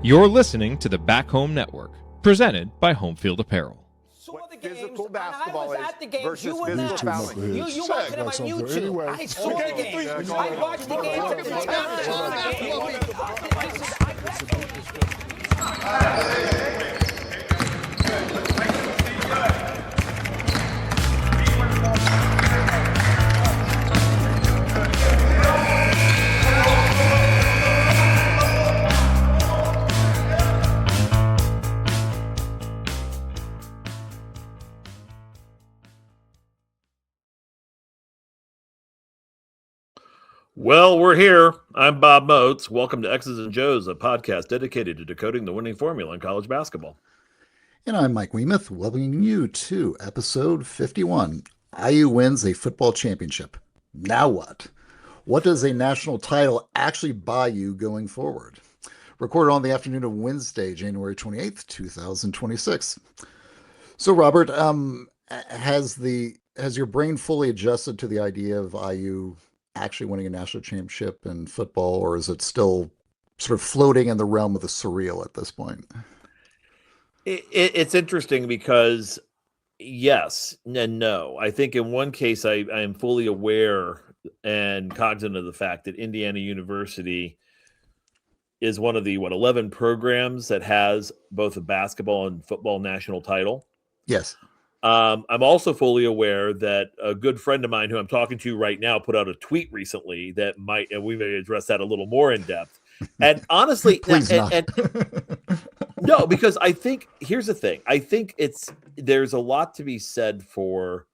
You're listening to the Back Home Network, presented by Home Field Apparel. What physical basketball is versus you physical fouling. You might put him on YouTube. Anyway. I saw the game. I watched the Well, we're here. I'm Bob Moats. Welcome to X's and Joe's, a podcast dedicated to decoding the winning formula in college basketball. And I'm Mike Wiemuth, welcoming you to episode 51. IU wins a football championship. Now what? What does a national title actually buy you going forward? Recorded on the afternoon of Wednesday, January 28th, 2026. So, Robert, has your brain fully adjusted to the idea of IU actually winning a national championship in football, or is it still sort of floating in the realm of the surreal at this point? It's interesting because yes and no. I think in one case I am fully aware and cognizant of the fact that Indiana University is one of the 11 programs that has both a basketball and football national title. Yes. I'm also fully aware that a good friend of mine who I'm talking to right now put out a tweet recently that might, and we may address that a little more in depth. And honestly, no, because I think here's the thing. I think there's a lot to be said for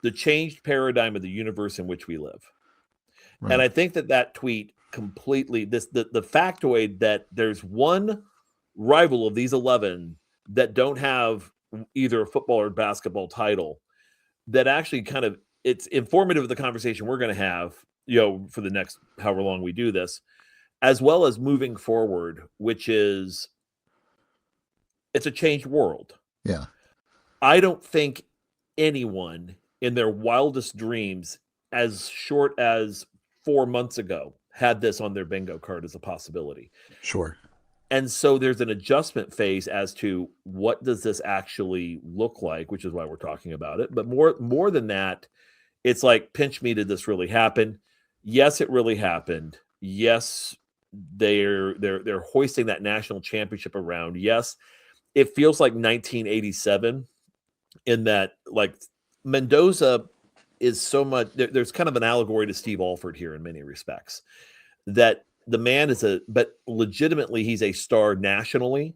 the changed paradigm of the universe in which we live. Right. And I think that tweet completely, the factoid that there's one rival of these 11 that don't have either a football or basketball title, that actually kind of, it's informative of the conversation we're going to have, for the next however long we do this, as well as moving forward, which is, it's a changed world. Yeah. I don't think anyone in their wildest dreams, as short as 4 months ago, had this on their bingo card as a possibility. Sure. And so there's an adjustment phase as to what does this actually look like, which is why we're talking about it. But more than that, it's like, pinch me, did this really happen? Yes, it really happened. Yes, they're hoisting that national championship around. Yes, it feels like 1987 in that, like, Mendoza is so much, there's kind of an allegory to Steve Alford here in many respects, that the man is but legitimately he's a star nationally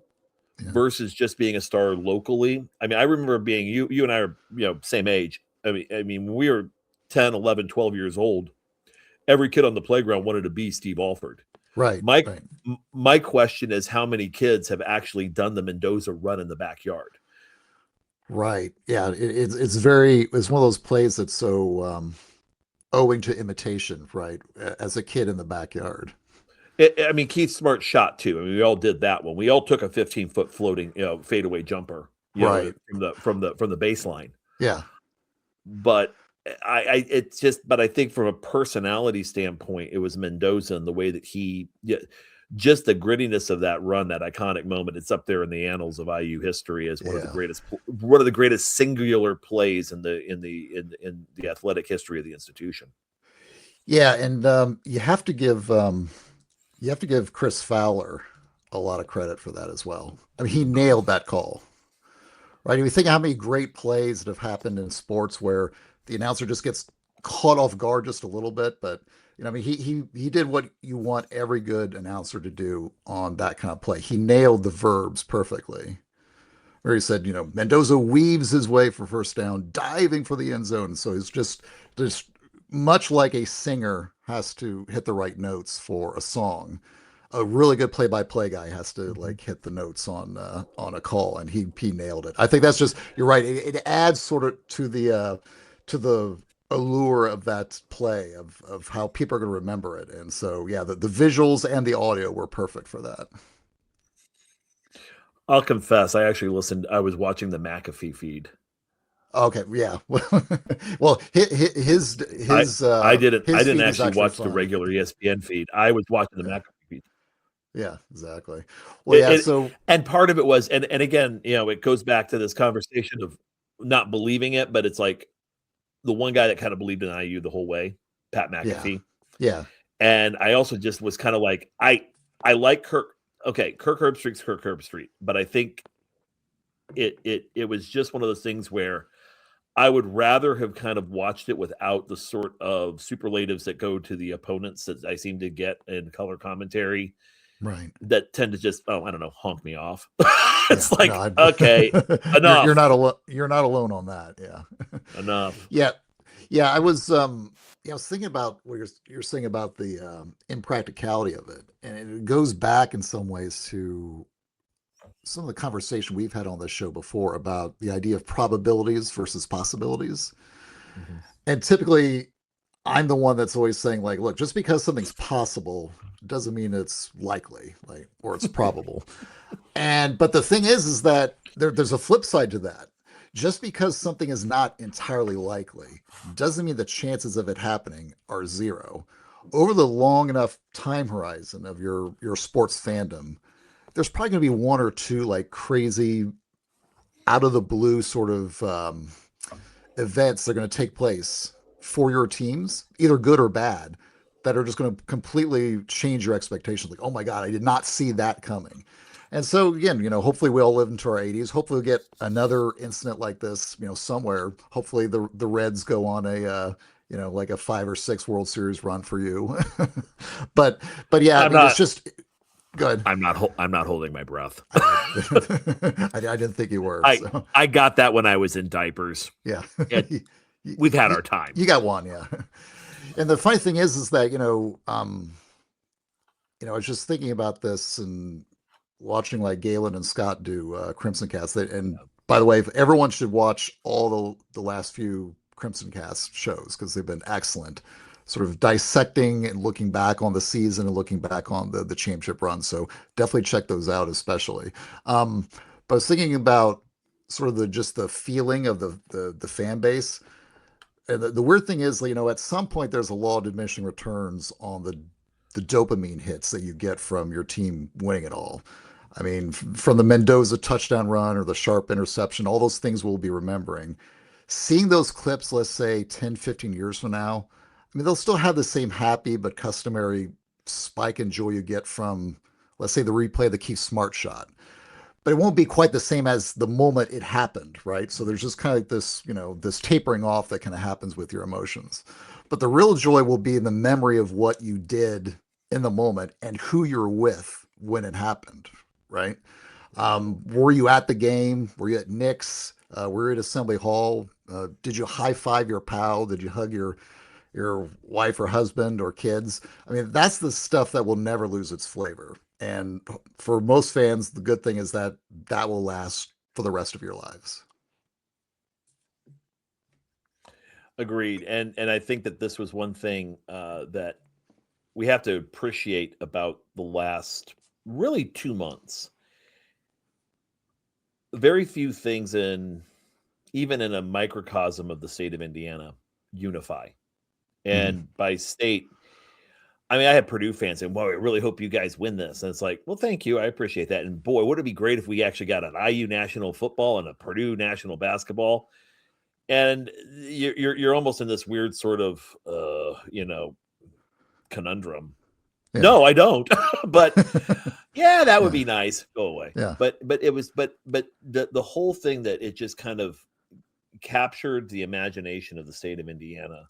versus just being a star locally. I mean, I remember being, you and I are, same age. I mean, when we were 10, 11, 12 years old, every kid on the playground wanted to be Steve Alford. Right. My question is, how many kids have actually done the Mendoza run in the backyard? Right. Yeah. It's one of those plays that's so owing to imitation, right? As a kid in the backyard. Keith Smart shot too. I mean, we all did that one. We all took a 15-foot floating, fadeaway jumper, right, from the baseline. Yeah. But I think from a personality standpoint, it was Mendoza and the way that just the grittiness of that run, that iconic moment. It's up there in the annals of IU history as one of the greatest singular plays in the athletic history of the institution. Yeah, and you have to give Chris Fowler a lot of credit for that as well. I mean, he nailed that call, right? If you think how many great plays that have happened in sports where the announcer just gets caught off guard just a little bit, but he did what you want every good announcer to do on that kind of play. He nailed the verbs perfectly. Where he said, Mendoza weaves his way for first down, diving for the end zone. So he's just much like a singer has to hit the right notes for a song. A really good play-by-play guy has to hit the notes on a call, and he nailed it. I think that's just, you're right. It adds sort of to the allure of that play of how people are going to remember it. And so, yeah, the visuals and the audio were perfect for that. I'll confess, I was watching the McAfee feed. Okay, yeah. Well, his I didn't actually watch the regular ESPN feed. I was watching the McAfee feed. Yeah, exactly. Well, yeah. And part of it was, and again, it goes back to this conversation of not believing it, but it's like the one guy that kind of believed in IU the whole way, Pat McAfee. Yeah. And I also just was kind of like, I like Kirk. Okay, Kirk Herbstreit's Kirk Herbstreit, but I think it was just one of those things where I would rather have kind of watched it without the sort of superlatives that go to the opponents that I seem to get in color commentary. Right. That tend to just, I don't know, honk me off. It's okay, enough. You're not alone on that. Yeah. Enough. Yeah. Yeah. I was thinking about what you're saying about the impracticality of it. And it goes back in some ways to some of the conversation we've had on this show before about the idea of probabilities versus possibilities. Mm-hmm. And typically I'm the one that's always saying, like, look, just because something's possible doesn't mean it's likely, or it's probable. But the thing is that there's a flip side to that. Just because something is not entirely likely doesn't mean the chances of it happening are zero. Over the long enough time horizon of your sports fandom, there's probably going to be one or two like crazy, out of the blue sort of events that are going to take place for your teams, either good or bad, that are just going to completely change your expectations. Like, oh my God, I did not see that coming. And so again, hopefully we all live into our 80s. Hopefully we'll get another incident like this, somewhere. Hopefully the Reds go on a, like a 5 or 6 World Series run for you. but yeah, it's just good. I'm not holding my breath. I didn't think you were. I got that when I was in diapers. Yeah. We've had our time. You got one. Yeah. And the funny thing is that, I was just thinking about this and watching like Galen and Scott do Crimson Cast. And by the way, everyone should watch all the last few Crimson Cast shows because they've been excellent, sort of dissecting and looking back on the season and looking back on the championship run. So definitely check those out, especially. But I was thinking about sort of just the feeling of the fan base. And the weird thing is, at some point there's a law of diminishing returns on the dopamine hits that you get from your team winning it all. I mean, from the Mendoza touchdown run or the sharp interception, all those things we'll be remembering. Seeing those clips, let's say 10, 15 years from now, I mean, they'll still have the same happy but customary spike in joy you get from, let's say, the replay of the Keith Smart shot. But it won't be quite the same as the moment it happened, right? So there's just kind of like this, this tapering off that kind of happens with your emotions. But the real joy will be in the memory of what you did in the moment and who you're with when it happened, right? Were you at the game? Were you at Nick's? Were you at Assembly Hall? Did you high five your pal? Did you hug your wife or husband or kids? I mean, that's the stuff that will never lose its flavor. And for most fans, the good thing is that will last for the rest of your lives. Agreed. And I think that this was one thing that we have to appreciate about the last really 2 months. Very few things even in a microcosm of the state of Indiana, unify. And by state, I mean, I have Purdue fans saying, well, I really hope you guys win this. And it's like, well, thank you. I appreciate that. And boy, would it be great if we actually got an IU national football and a Purdue national basketball. And you're almost in this weird sort of, conundrum. Yeah. No, I don't. But yeah, that would be nice. Go away. Yeah. But the whole thing that it just kind of captured the imagination of the state of Indiana.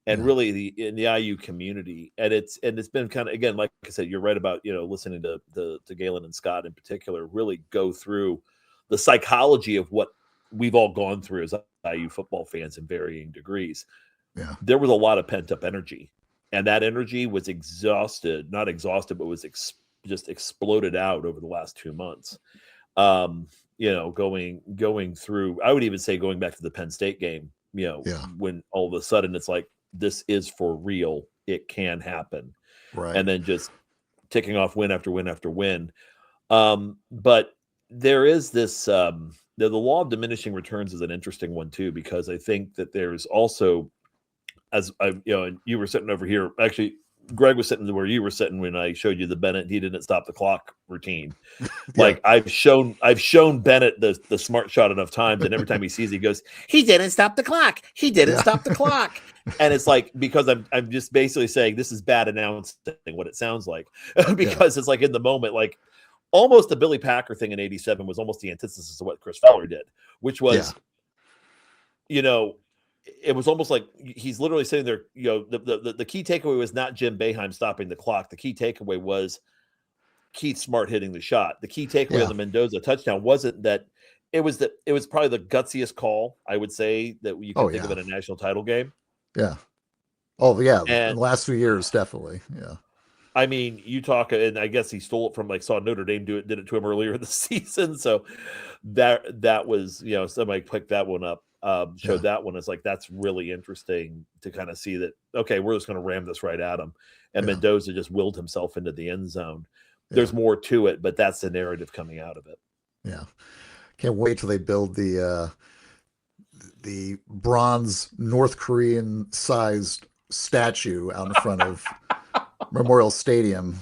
And really in the IU community, and it's been kind of, again, like I said, you're right about listening to Galen and Scott in particular really go through the psychology of what we've all gone through as IU football fans in varying degrees. Yeah, there was a lot of pent up energy, and that energy was not exhausted, but was just exploded out over the last 2 months. Going through, I would even say going back to the Penn State game. When all of a sudden it's like, this is for real. It can happen. Right. And then just ticking off win after win after win. But there is this, the law of diminishing returns is an interesting one too, because I think that there's also, as and you were sitting over here, actually Greg was sitting where you were sitting when I showed you the Bennett he didn't stop the clock routine. Yeah. Like I've shown Bennett the smart shot enough times, and every time he sees it, he goes, he didn't stop the clock. He didn't stop the clock. And it's like, because I'm just basically saying this is bad announcing what it sounds like. Because it's like in the moment, like almost the Billy Packer thing in 87 was almost the antithesis of what Chris Fowler did, which was, you know, it was almost like he's literally sitting there, you know, the key takeaway was not Jim Boeheim stopping the clock. The key takeaway was Keith Smart hitting the shot. The key takeaway on the Mendoza touchdown wasn't that it was probably the gutsiest call, I would say, that you can think of in a national title game. Yeah. Oh, yeah. And in the last few years, definitely. Yeah. I mean, you talk, and I guess he stole it from, like, saw Notre Dame did it to him earlier in the season. So that was, you know, somebody picked that one up, showed that one. It's like, that's really interesting to kind of see that, okay, we're just going to ram this right at him. And Mendoza just willed himself into the end zone. There's more to it, but that's the narrative coming out of it. Yeah. Can't wait till they build the bronze North Korean sized statue out in front of Memorial Stadium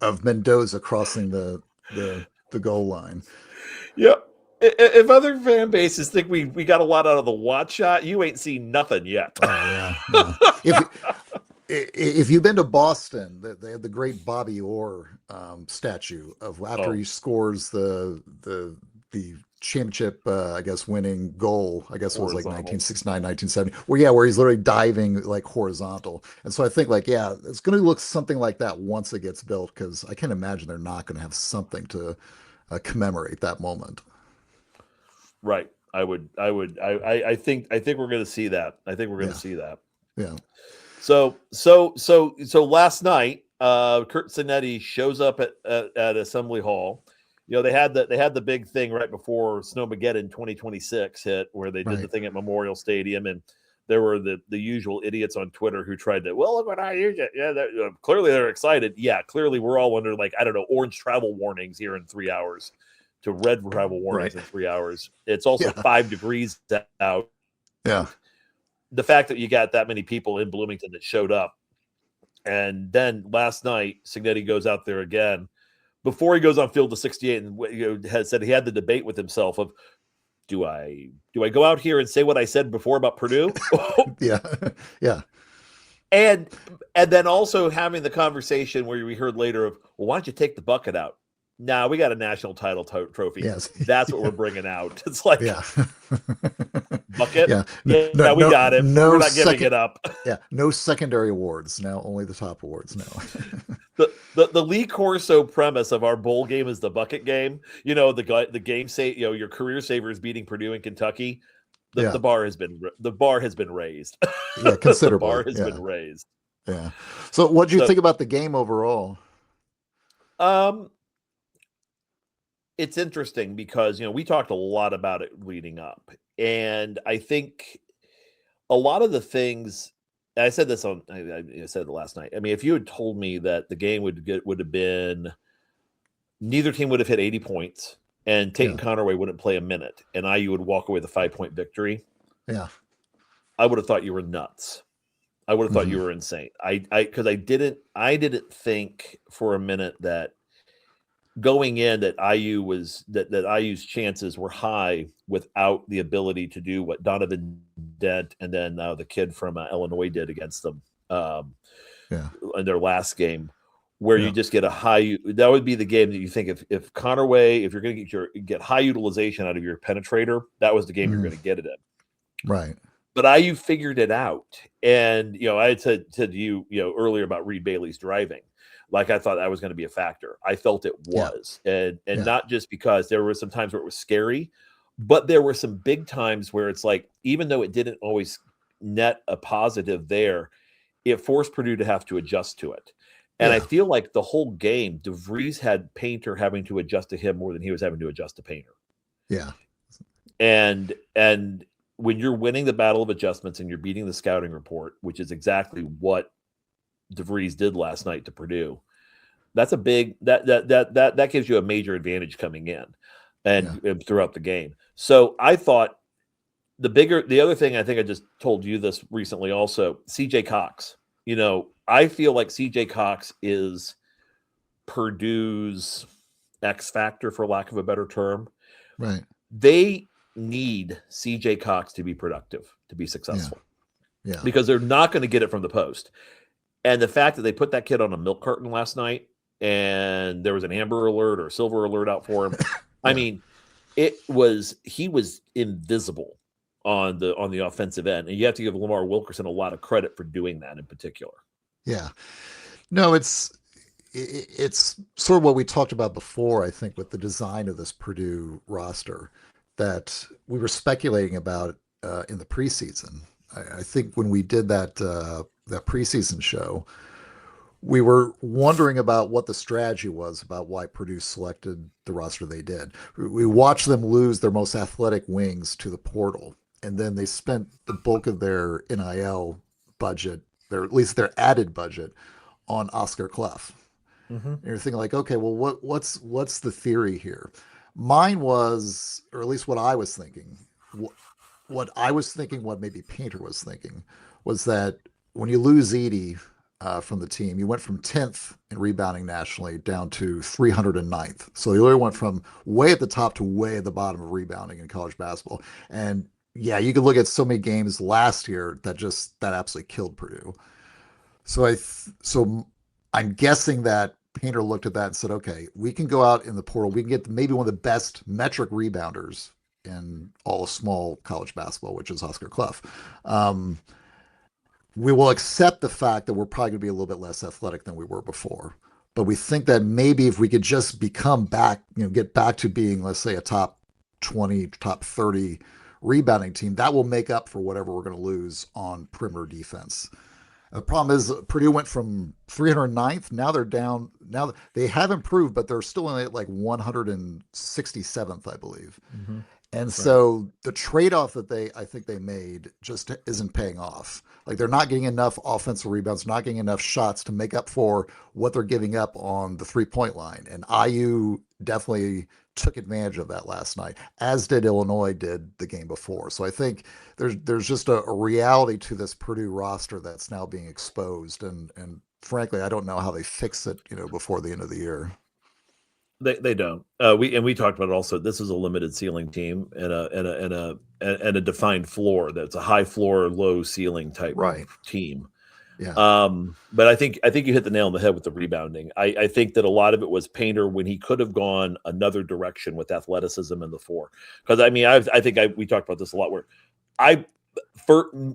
of Mendoza crossing the goal line. Yep. If other fan bases think we got a lot out of the watch shot, you ain't seen nothing yet. Oh, yeah. If you've been to Boston, they have the great Bobby Orr statue of after he scores the championship, I guess, winning goal. I guess it was like 1969, 1970. Where he's literally diving like horizontal. And so I think it's going to look something like that once it gets built, because I can't imagine they're not going to have something to commemorate that moment. Right. I think we're going to see that. I think we're going to see that. Yeah. So last night, Kurt Signetti shows up at Assembly Hall. You know, they had the big thing right before Snowmageddon 2026 hit, where they did the thing at Memorial Stadium, and there were the usual idiots on Twitter who tried to, well, look what I use it. Yeah, clearly they're excited. Yeah, clearly we're all under, like, I don't know, orange travel warnings here in 3 hours to red travel warnings in 3 hours. It's also 5 degrees out. Yeah. The fact that you got that many people in Bloomington that showed up. And then last night, Signetti goes out there again before he goes on field to 68 and has said he had the debate with himself of, do I go out here and say what I said before about Purdue? Yeah. And then also having the conversation where we heard later of, well, why don't you take the bucket out? Nah, we got a national title trophy. Yes. That's what we're bringing out. It's like, bucket. Yeah. We got him. We're not giving it up. Yeah. No secondary awards. Now only the top awards now. The Lee Corso premise of our bowl game is the bucket game. You know, the game say, you know, your career saver is beating Purdue in Kentucky. The bar has been raised. Yeah, considerably. The bar has been raised. Yeah. So what do you think about the game overall? It's interesting because, you know, we talked a lot about it leading up, and I think a lot of the things I said this on, I said it last night. I mean, if you had told me that the game would have been, neither team would have hit 80 points and Tate and Connerway wouldn't play a minute and IU would walk away with a 5-point victory. Yeah. I would have thought you were nuts. I would have thought you were insane. Because I didn't think for a minute that going in that IU's chances were high without the ability to do what Donovan Dent and then the kid from Illinois did against them in their last game, where you just get a high. That would be the game that you think if Connerway, if you're going to get high utilization out of your penetrator, that was the game you're going to get it in. Right. But IU figured it out, and you know, I had said to you, earlier about Reed Bailey's driving. Like, I thought that was going to be a factor. I felt it was. And not just because there were some times where it was scary, but there were some big times where it's like, even though it didn't always net a positive there, it forced Purdue to have to adjust to it. And I feel like the whole game, DeVries had Painter having to adjust to him more than he was having to adjust to Painter. Yeah. And when you're winning the battle of adjustments and you're beating the scouting report, which is exactly what DeVries did last night to Purdue, that's a big that gives you a major advantage coming in and throughout the game. So I thought the other thing, I think I just told you this recently also, CJ Cox. I feel like CJ Cox is Purdue's X factor, for lack of a better term. Right. They need CJ Cox to be productive, to be successful. Yeah. Because they're not going to get it from the post. And the fact that they put that kid on a milk carton last night and there was an Amber Alert or Silver Alert out for him. I mean, he was invisible on the offensive end. And you have to give Lamar Wilkerson a lot of credit for doing that in particular. Yeah. No, it's sort of what we talked about before, I think, with the design of this Purdue roster that we were speculating about in the preseason. I think when we did that preseason show, we were wondering about what the strategy was about why Purdue selected the roster they did. We watched them lose their most athletic wings to the portal, and then they spent the bulk of their NIL budget, at least their added budget, on Oscar Clough. Mm-hmm. And you're thinking like, okay, well, what's the theory here? Mine was, or at least what I was thinking, what maybe Painter was thinking, was that when you lose Edey from the team, you went from 10th in rebounding nationally down to 309th. So you literally went from way at the top to way at the bottom of rebounding in college basketball. And yeah, you could look at so many games last year that absolutely killed Purdue. So I'm guessing that Painter looked at that and said, okay, we can go out in the portal. We can get maybe one of the best metric rebounders in all of small college basketball, which is Oscar Clough. We will accept the fact that we're probably going to be a little bit less athletic than we were before. But we think that maybe if we could just get back to being, let's say, a top 20, top 30 rebounding team, that will make up for whatever we're going to lose on perimeter defense. The problem is Purdue went from 309th. Now they're down. Now they have improved, but they're still only at like 167th, I believe. Mm-hmm. And so the trade-off that I think they made just isn't paying off. Like they're not getting enough offensive rebounds, not getting enough shots to make up for what they're giving up on the three-point line. And IU definitely took advantage of that last night, as did Illinois did the game before. So I think there's just a reality to this Purdue roster that's now being exposed. And frankly, I don't know how they fix it, before the end of the year. They don't. We talked about it also. This is a limited ceiling team and a defined floor. That's a high floor, low ceiling type of team. Yeah. But I think you hit the nail on the head with the rebounding. I think that a lot of it was Painter when he could have gone another direction with athleticism in the four. Because I think we talked about this a lot. Where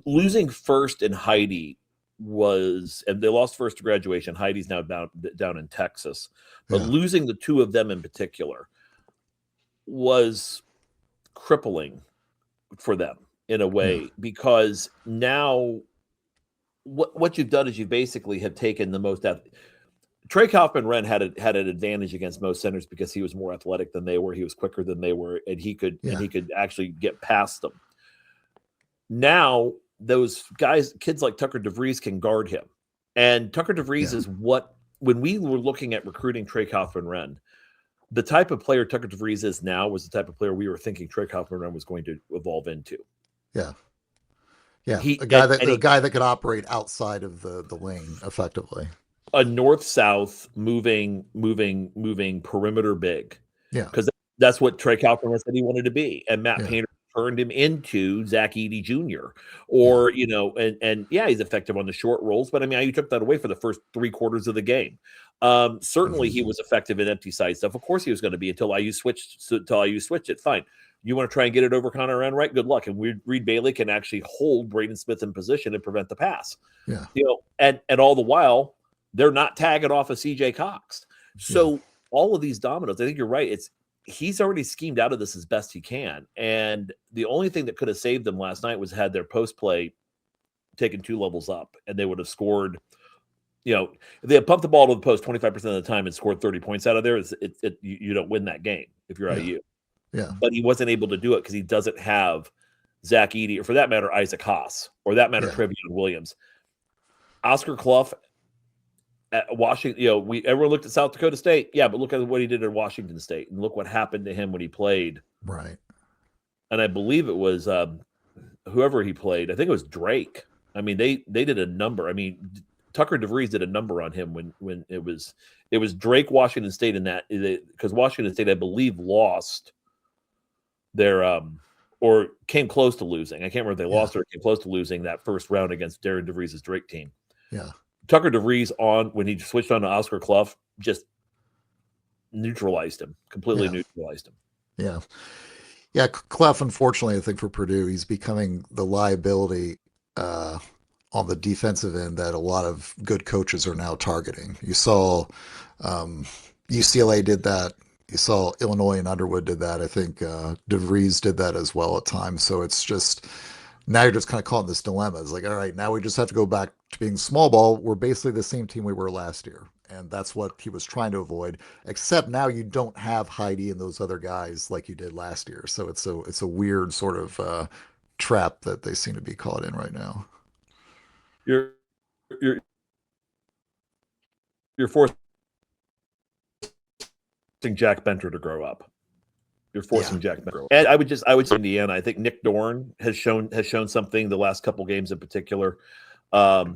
losing First and Heidi and they lost First to graduation. Heidi's now down in Texas, but losing the two of them in particular was crippling for them in a way, because now what you've done is you basically have taken the most. Trey Kaufman-Renn had an advantage against most centers because he was more athletic than they were. He was quicker than they were, and he could actually get past them. Now those kids like Tucker DeVries can guard him. And Tucker DeVries is when we were looking at recruiting Trey Kaufman-Renn, the type of player Tucker DeVries is now was the type of player we were thinking Trey Kaufman-Renn was going to evolve into. Yeah. Yeah. A guy that could operate outside of the lane effectively. A north-south moving perimeter big. Yeah. Because that's what Trey Kaufman said he wanted to be. And Matt Painter turned him into Zach Edey Jr. Or, he's effective on the short rolls, but you took that away for the first 3 quarters of the game. Certainly he was effective in empty side stuff. Of course he was going to be until IU switched it. Fine. You want to try and get it over Connor Enright? Good luck. And Reed Bailey can actually hold Braden Smith in position and prevent the pass. Yeah. And all the while they're not tagging off of CJ Cox. So all of these dominoes, I think you're right. He's already schemed out of this as best he can. And the only thing that could have saved them last night was had their post play taken 2 levels up, and they would have scored, if they had pumped the ball to the post 25% of the time and scored 30 points out of there, you don't win that game if you're IU. Yeah. But he wasn't able to do it because he doesn't have Zach Edey, or for that matter, Isaac Haas, or that matter, Trevion Williams. Oscar Clough at Washington, everyone looked at South Dakota State. Yeah, but look at what he did at Washington State, and look what happened to him when he played. Right. And I believe it was whoever he played. I think it was Drake. They did a number. Tucker DeVries did a number on him when it was Drake, Washington State, in that, because Washington State, I believe, lost their or came close to losing. I can't remember if they lost or came close to losing that first round against Darren DeVries' Drake team. Yeah. Tucker DeVries, when he switched on to Oscar Clough, just neutralized him, completely neutralized him. Yeah. Yeah, Clough, unfortunately, I think for Purdue, he's becoming the liability on the defensive end that a lot of good coaches are now targeting. You saw UCLA did that. You saw Illinois and Underwood did that. I think DeVries did that as well at times. So it's just, now you're just kind of caught in this dilemma. It's like, all right, now we just have to go back to being small ball. We're basically the same team we were last year. And that's what he was trying to avoid, except now you don't have Heidi and those other guys like you did last year. So it's a weird sort of trap that they seem to be caught in right now. You're forcing Jack Benter to grow up. You're forcing Jack Benter. And I would say Indiana. I think Nick Dorn has shown something the last couple games in particular.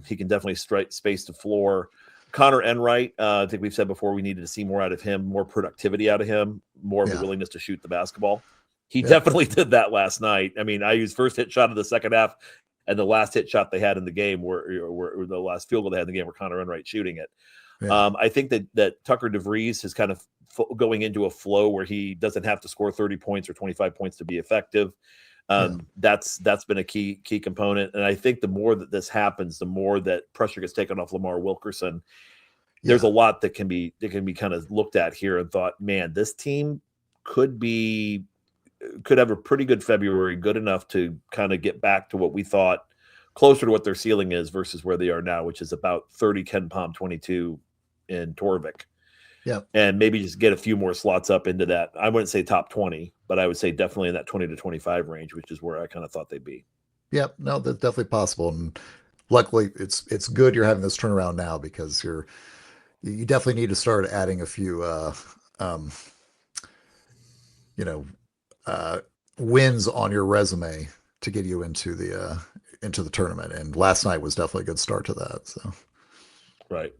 He can definitely space the floor. Connor Enright, I think we've said before, we needed to see more out of him, more productivity out of him, more of a willingness to shoot the basketball. He definitely did that last night. I mean, IU's first hit shot of the second half and the last hit shot they had in the game were the last field goal they had in the game were Connor Enright shooting it. Yeah. I think that Tucker DeVries is kind of going into a flow where he doesn't have to score 30 points or 25 points to be effective. That's been a key component. And I think the more that this happens, the more that pressure gets taken off Lamar Wilkerson. There's a lot that can be kind of looked at here and thought, man, this team could have a pretty good February, good enough to kind of get back to what we thought, closer to what their ceiling is versus where they are now, which is about 30 Ken Palm 22 in Torvik. Yeah. And maybe just get a few more slots up into that. I wouldn't say top 20, but I would say definitely in that 20 to 25 range, which is where I kind of thought they'd be. Yep. No, that's definitely possible. And luckily it's good you're having this turnaround now, because you definitely need to start adding a few wins on your resume to get you into the tournament. And last night was definitely a good start to that. So right.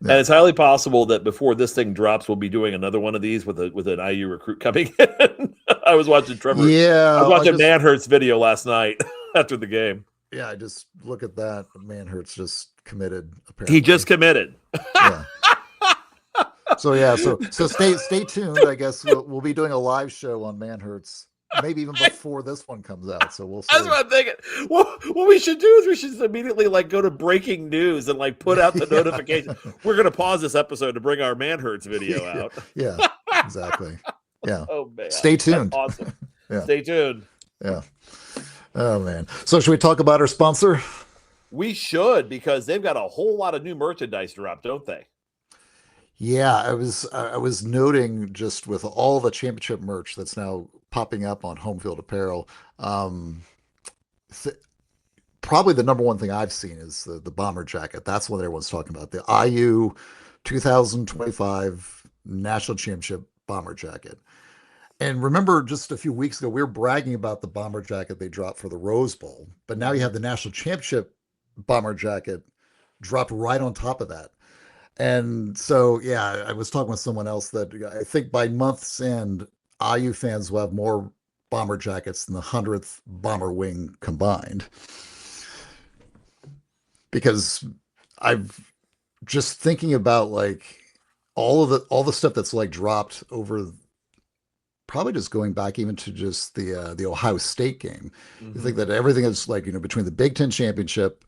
Yeah. And it's highly possible that before this thing drops, we'll be doing another one of these with an IU recruit coming in. I was watching Trevor. Yeah. I was watching Manhurt's video last night after the game. Yeah. I just look at that. Manhurt's just committed. Apparently. He just committed. Yeah. So stay tuned. I guess we'll be doing a live show on Manhurt's, maybe even before this one comes out. So we'll see. That's what I'm thinking. What we should do is we should immediately go to breaking news and put out the notification. We're going to pause this episode to bring our Manhurt's video out. Yeah, exactly. Yeah. Oh man. Stay tuned. That's awesome. Yeah. Stay tuned. Yeah. Oh man. So should we talk about our sponsor? We should, because they've got a whole lot of new merchandise drop, don't they? Yeah, I was noting, just with all the championship merch that's now popping up on Home Field Apparel, probably the number one thing I've seen is the bomber jacket. That's what everyone's talking about. The IU 2025 National Championship bomber jacket. And remember, just a few weeks ago, we were bragging about the bomber jacket they dropped for the Rose Bowl, but now you have the National Championship bomber jacket dropped right on top of that. And so, yeah, I was talking with someone else that I think by month's end, IU fans will have more bomber jackets than the 100th bomber wing combined. Because I've just thinking about all the stuff that's dropped over, probably just going back even to just the Ohio State game. Mm-hmm. You think that everything is between the Big Ten championship,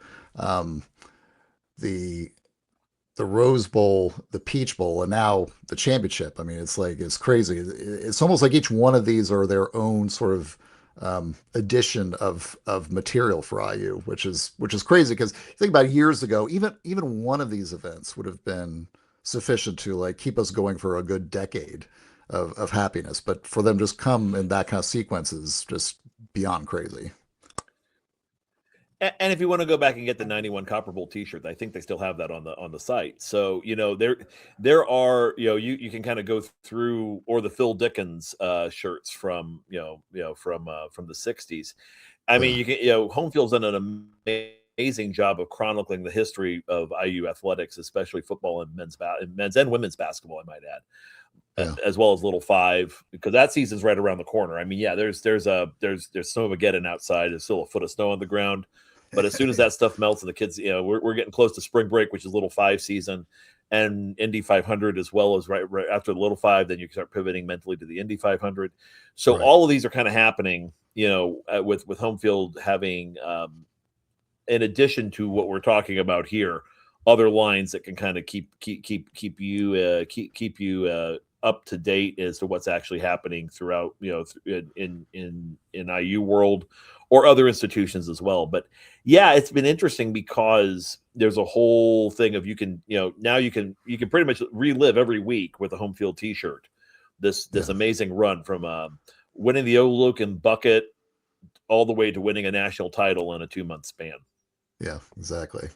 the Rose Bowl, the Peach Bowl, and now the championship. I mean, it's crazy. It's almost like each one of these are their own sort of addition of material for IU, which is crazy, because you think about years ago, even one of these events would have been sufficient to keep us going for a good decade of happiness. But for them just come in that kind of sequence is just beyond crazy. And if you want to go back and get the 91 Copper Bowl T-shirt, I think they still have that on the site. So there are you can kind of go through, or the Phil Dickens shirts from from the 60s. I mean, you can Home Field's done an amazing job of chronicling the history of IU athletics, especially football and men's and women's basketball, I might add, as well as Little Five, because that season's right around the corner. I mean, yeah, there's snowmageddon outside. There's still a foot of snow on the ground, but as soon as that stuff melts and the kids, we're getting close to spring break, which is Little Five season, and Indy 500 as well as right after the Little Five, then you start pivoting mentally to the Indy 500. So all of these are kind of happening, with home field having, in addition to what we're talking about here, other lines that can kind of keep you up to date as to what's actually happening throughout, in IU world or other institutions as well. But yeah, it's been interesting because there's a whole thing of now you can pretty much relive every week with a home field T-shirt. This amazing run from winning the O'Loken bucket all the way to winning a national title in a 2-month span. Yeah, exactly.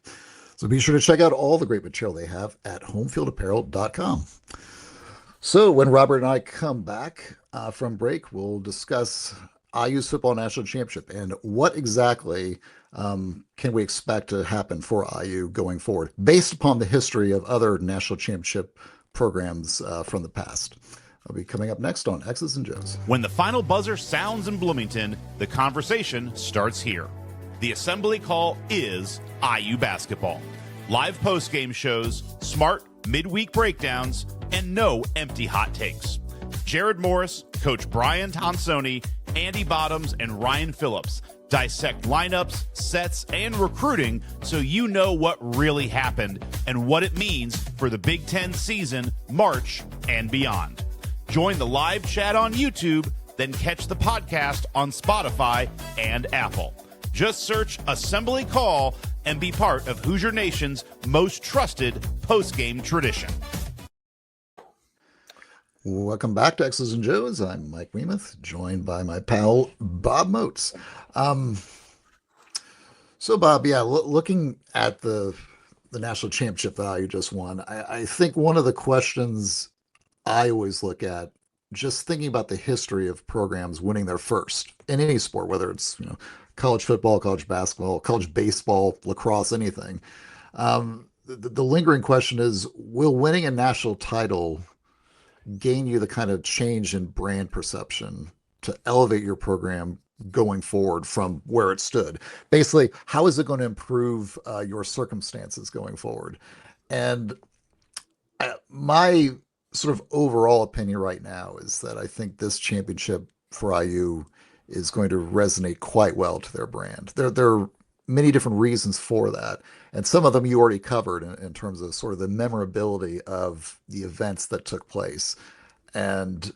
So be sure to check out all the great material they have at homefieldapparel.com. So when Robert and I come back from break, we'll discuss IU's football national championship and what exactly can we expect to happen for IU going forward based upon the history of other national championship programs from the past. I'll be coming up next on X's and Joes. When the final buzzer sounds in Bloomington, the conversation starts here. The assembly call is IU basketball. Live post-game shows, smart midweek breakdowns, and no empty hot takes. Jared Morris, Coach Brian Tonsoni, Andy Bottoms, and Ryan Phillips dissect lineups, sets, and recruiting so you know what really happened and what it means for the Big Ten season, March, and beyond. Join the live chat on YouTube, then catch the podcast on Spotify and Apple. Just search Assembly Call and be part of Hoosier Nation's most trusted post-game tradition. Welcome back to X's and Joes. I'm Mike Wiemuth, joined by my pal Bob Moats. So Bob, looking at the national championship that IU just won, I think one of the questions I always look at, just thinking about the history of programs winning their first in any sport, whether it's college football, college basketball, college baseball, lacrosse, anything. The lingering question is, will winning a national title gain you the kind of change in brand perception to elevate your program going forward from where it stood? Basically, how is it going to improve your circumstances going forward? And my sort of overall opinion right now is that I think this championship for IU is going to resonate quite well to their brand. There are many different reasons for that. And some of them you already covered in terms of sort of the memorability of the events that took place. And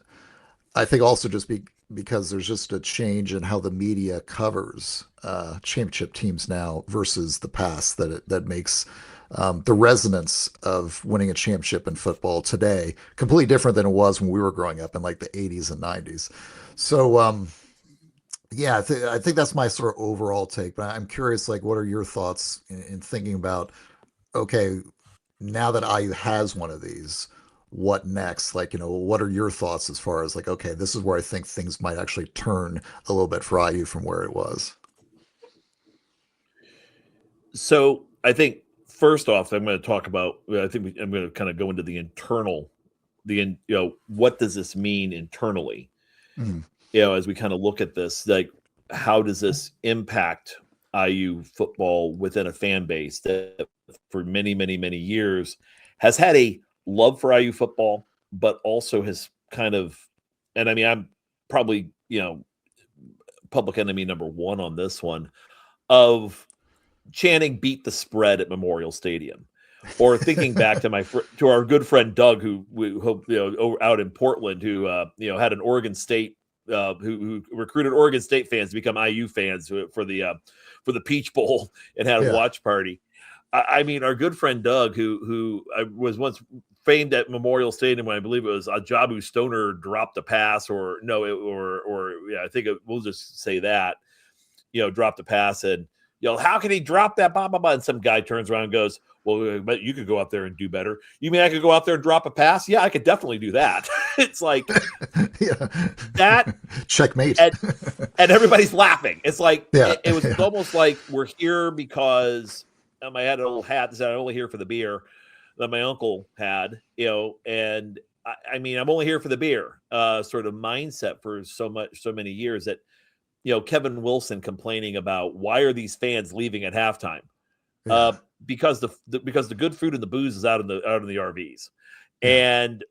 I think also just because there's just a change in how the media covers championship teams now versus the past, that makes the resonance of winning a championship in football today completely different than it was when we were growing up in like the 80s and 90s. So, I think that's my sort of overall take, but I'm curious, like, what are your thoughts in thinking about, okay, now that IU has one of these, what next? Like, what are your thoughts as far as like, okay, this is where I think things might actually turn a little bit for IU from where it was. So I think first off, I'm going to talk about, I'm going to kind of go into the internal, what does this mean internally? Mm. As we kind of look at this, like, how does this impact IU football within a fan base that for many, many, many years has had a love for IU football, but also has kind of, and I mean, I'm probably, public enemy number one on this one, of chanting "beat the spread" at Memorial Stadium, or thinking back to our good friend Doug, who out in Portland, who had an Oregon State. Who recruited Oregon State fans to become IU fans for the Peach Bowl and had a watch party. I mean, our good friend Doug, who was once famed at Memorial Stadium when I believe it was Ajabu Stoner dropped a pass, I think we'll just say that, dropped a pass, and how can he drop that? Blah blah blah. And some guy turns around and goes, Well, but you could go out there and do better. You mean I could go out there and drop a pass? Yeah, I could definitely do that. It's like that checkmate, and everybody's laughing. It's like it was almost like we're here because I had a little hat that said I'm only here for the beer that my uncle had, and I mean I'm only here for the beer. Sort of mindset for so many years that Kevin Wilson complaining about why are these fans leaving at halftime. Because the good food and the booze is out in the RVs, and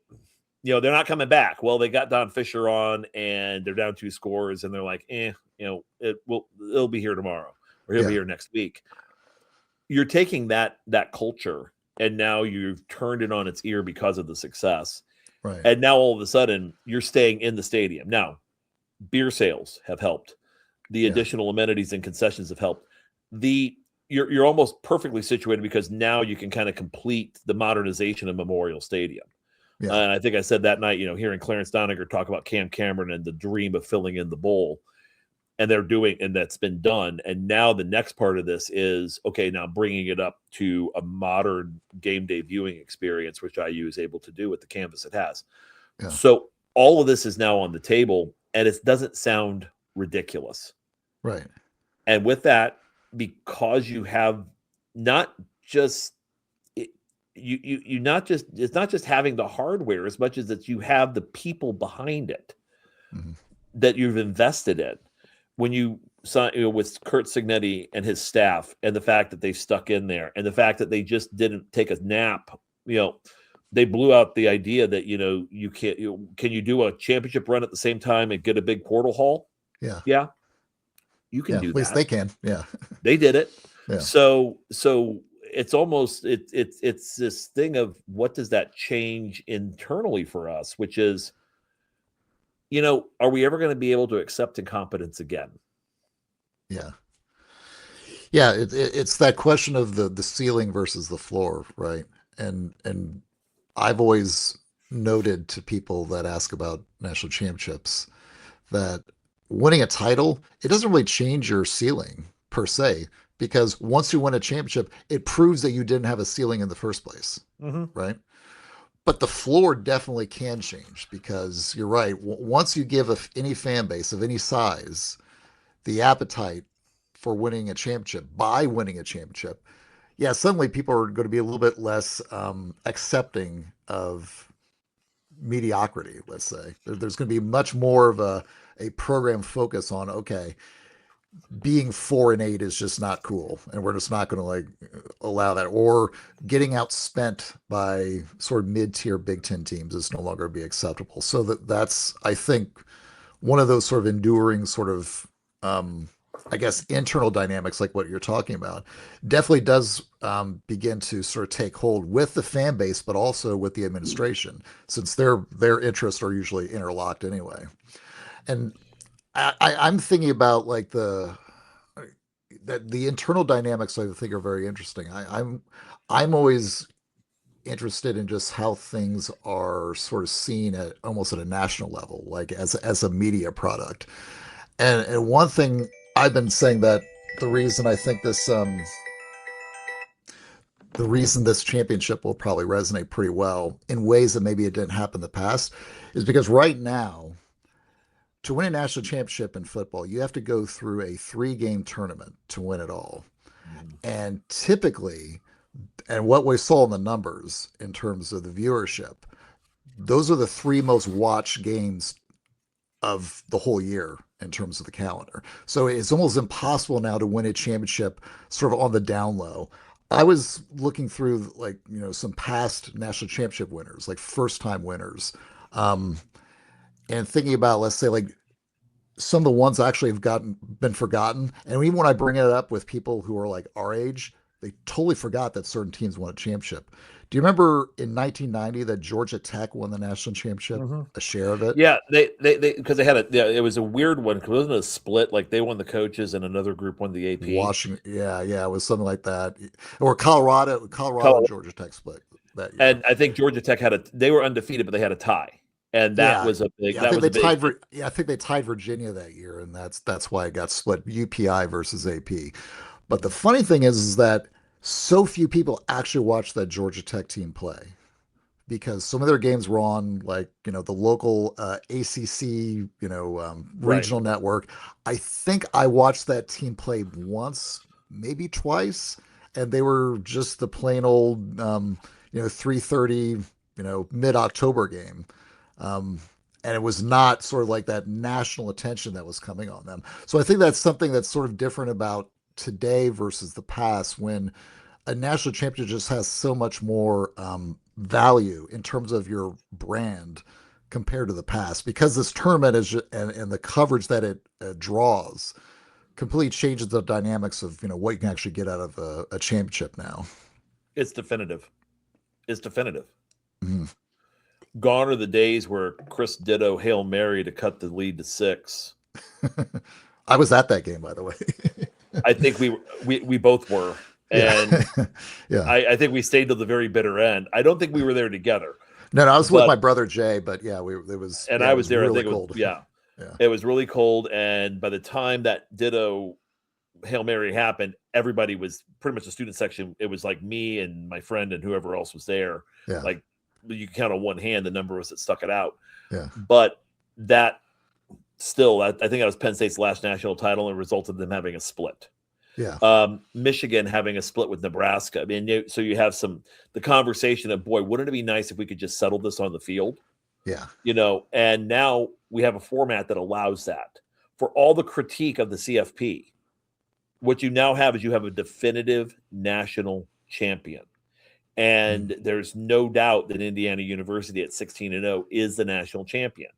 they're not coming back. Well, they got Don Fisher on, and they're down 2 scores, and they're like, it'll be here tomorrow, or he'll be here next week. You're taking that culture, and now you've turned it on its ear because of the success, right? And now all of a sudden you're staying in the stadium. Now, beer sales have helped. The additional amenities and concessions have helped. You're almost perfectly situated because now you can kind of complete the modernization of Memorial Stadium. And I think I said that night, hearing Clarence Doniger talk about Cam Cameron and the dream of filling in the bowl, and that's been done. And now the next part of this is, okay, now bringing it up to a modern game day viewing experience, which IU is able to do with the canvas it has. Yeah. So all of this is now on the table, and it doesn't sound ridiculous. Right. And with that, because you have not just it's not just having the hardware as much as that you have the people behind it that you've invested in. When you saw with Kurt Signetti and his staff, and the fact that they stuck in there, and the fact that they just didn't take a nap, they blew out the idea that you can't. Can you do a championship run at the same time and get a big portal haul? Yeah. You can do that. At least they can. Yeah. They did it. Yeah. So it's almost it's this thing of what does that change internally for us, which is, are we ever going to be able to accept incompetence again? Yeah. Yeah. It's that question of the ceiling versus the floor. Right. And I've always noted to people that ask about national championships that winning a title, it doesn't really change your ceiling per se, because once you win a championship, it proves that you didn't have a ceiling in the first place, right? But the floor definitely can change, because you're right. Once you give any fan base of any size the appetite for winning a championship, by winning a championship, suddenly people are going to be a little bit less accepting of mediocrity, let's say. There's going to be much more of a program focus on, okay, being 4-8 is just not cool, and we're just not going to allow that, or getting outspent by sort of mid-tier Big Ten teams is no longer be acceptable. So that's I think one of those sort of enduring sort of I guess internal dynamics, like what you're talking about, definitely does begin to sort of take hold with the fan base, but also with the administration, since their interests are usually interlocked anyway. And I'm thinking about like the internal dynamics I think are very interesting. I'm always interested in just how things are sort of seen at almost at a national level, like as a media product. And one thing I've been saying, that the reason I think this championship will probably resonate pretty well in ways that maybe it didn't happen in the past is because right now, to win a national championship in football, you have to go through a 3-game tournament to win it all. And typically, and what we saw in the numbers in terms of the viewership, those are the 3 most watched games of the whole year in terms of the calendar. So it's almost impossible now to win a championship sort of on the down low. I was looking through some past national championship winners, like first-time winners, and thinking about, let's say, like some of the ones actually have been forgotten. And even when I bring it up with people who are like our age, they totally forgot that certain teams won a championship. Do you remember in 1990 that Georgia Tech won the national championship, a share of it? Yeah, they because they had it was a weird one because it wasn't a split. Like they won the coaches and another group won the AP. Washington, yeah, it was something like that. Or Colorado and Georgia Tech split that year. And I think Georgia Tech they were undefeated, but they had a tie. And that was a big. I think they tied Virginia that year, and that's why it got split. UPI versus AP. But the funny thing is that so few people actually watch that Georgia Tech team play because some of their games were on like, the local ACC, regional network. I think I watched that team play once, maybe twice, and they were just the plain old, 3:30, mid-October game. And it was not sort of like that national attention that was coming on them. So I think that's something that's sort of different about today versus the past, when a national championship just has so much more value in terms of your brand compared to the past, because this tournament is and the coverage that it draws completely changes the dynamics of what you can actually get out of a championship now. It's definitive. Mm-hmm. Gone are the days where Chris Ditto Hail Mary to cut the lead to 6. I was at that game, by the way. I think we both were. And yeah. I think we stayed till the very bitter end. I don't think we were there together. No, I was with my brother Jay, but yeah, it was. And yeah, I was there. Really I think cold. It was really cold. And by the time that Ditto Hail Mary happened, everybody was pretty much the student section. It was like me and my friend and whoever else was there. Yeah. Like you can count on one hand the number of us that stuck it out. Yeah. But that still, I think that was Penn State's last national title and resulted in them having a split. Yeah. Michigan having a split with Nebraska. I mean, so you have the conversation of, boy, wouldn't it be nice if we could just settle this on the field? Yeah. And now we have a format that allows that. For all the critique of the CFP, what you now have is you have a definitive national champion. And there's no doubt that Indiana University at 16-0 is the national champion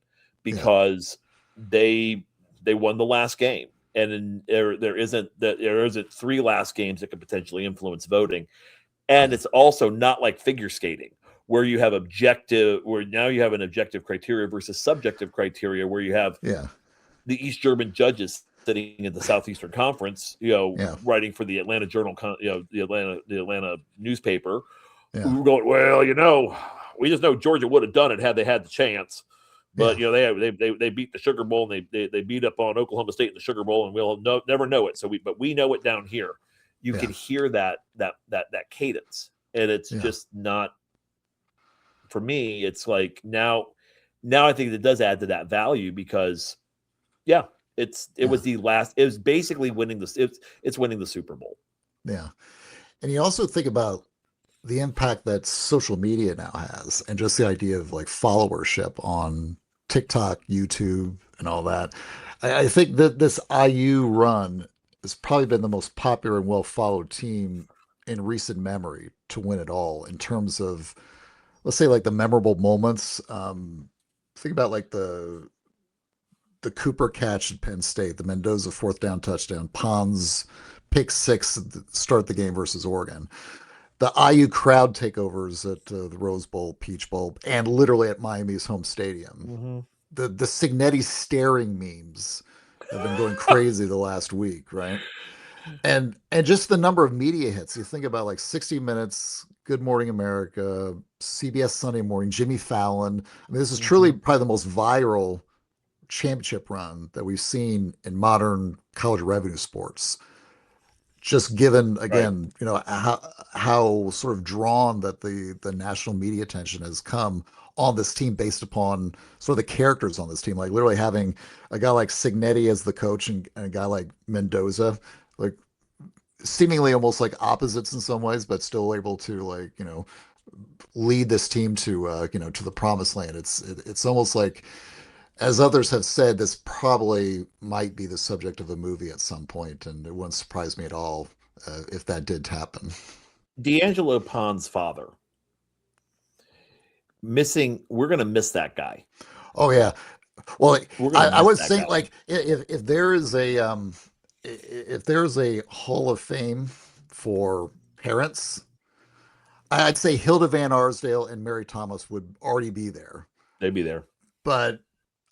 because they won the last game. And there isn't 3 last games that could potentially influence voting. And it's also not like figure skating where you have now you have an objective criteria versus subjective criteria where you have the East German judges sitting in the Southeastern Conference, writing for the Atlanta Journal, the Atlanta newspaper, who were going, well, we just know Georgia would have done it had they had the chance. But they beat the Sugar Bowl and they beat up on Oklahoma State in the Sugar Bowl, and we'll never know it. But we know it down here. You can hear that cadence, and it's just not. For me, it's like now I think it does add to that value because, it was basically winning it's winning the Super Bowl. Yeah, and you also think about the impact that social media now has, and just the idea of like followership on TikTok, YouTube, and all that. I think that this IU run has probably been the most popular and well followed team in recent memory to win it all in terms of, let's say, like the memorable moments. Think about like the Cooper catch at Penn State, the Mendoza 4th down touchdown, Pons pick 6 start the game versus Oregon. The IU crowd takeovers at the Rose Bowl, Peach Bowl, and literally at Miami's home stadium. Mm-hmm. The Signetti staring memes have been going crazy the last week, right? And just the number of media hits. You think about like 60 Minutes, Good Morning America, CBS Sunday Morning, Jimmy Fallon. I mean, this is truly probably the most viral championship run that we've seen in modern college revenue sports. Just given, again, how sort of drawn that the national media attention has come on this team based upon sort of the characters on this team, like literally having a guy like Signetti as the coach and a guy like Mendoza, like seemingly almost like opposites in some ways, but still able to lead this team to to the promised land. It's almost like, as others have said, this probably might be the subject of a movie at some point, and it wouldn't surprise me at all if that did happen. D'Angelo Pond's father. We're going to miss that guy. Oh, yeah. Well, I would say, like, if there is a Hall of Fame for parents, I'd say Hilda Van Arsdale and Mary Thomas would already be there. They'd be there. But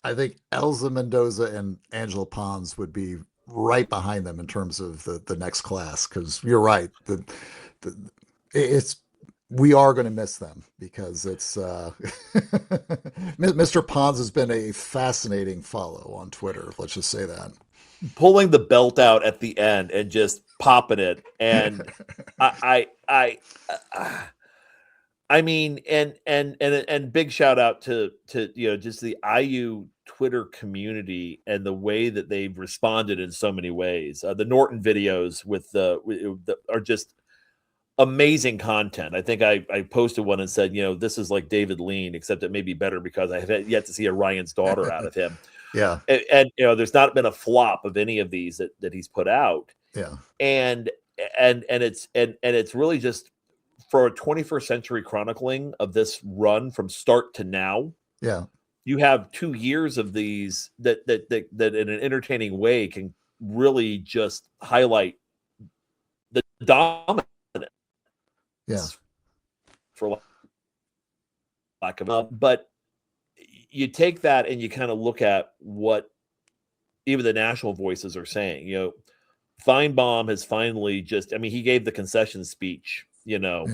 I think Elza Mendoza and Angela Pons would be right behind them in terms of the next class, because you're right. We are going to miss them because it's Mr. Pons has been a fascinating follow on Twitter. Let's just say that. pulling the belt out at the end and just popping it. And I mean, and big shout out to just the IU Twitter community and the way that they've responded in so many ways. The Norton videos are just amazing content. I think I posted one and said, this is like David Lean, except it may be better because I have yet to see a Ryan's daughter out of him. Yeah. And there's not been a flop of any of these that he's put out. Yeah. And it's really just for a 21st century chronicling of this run from start to now. Yeah. You have 2 years of these that in an entertaining way can really just highlight the dominance. Yeah. For lack of but you take that and you kind of look at what even the national voices are saying. Feinbaum has finally he gave the concession speech, Yeah.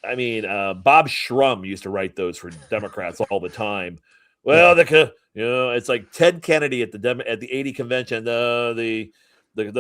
I mean, Bob Shrum used to write those for Democrats all the time. Well, it's like Ted Kennedy at the 80 convention. The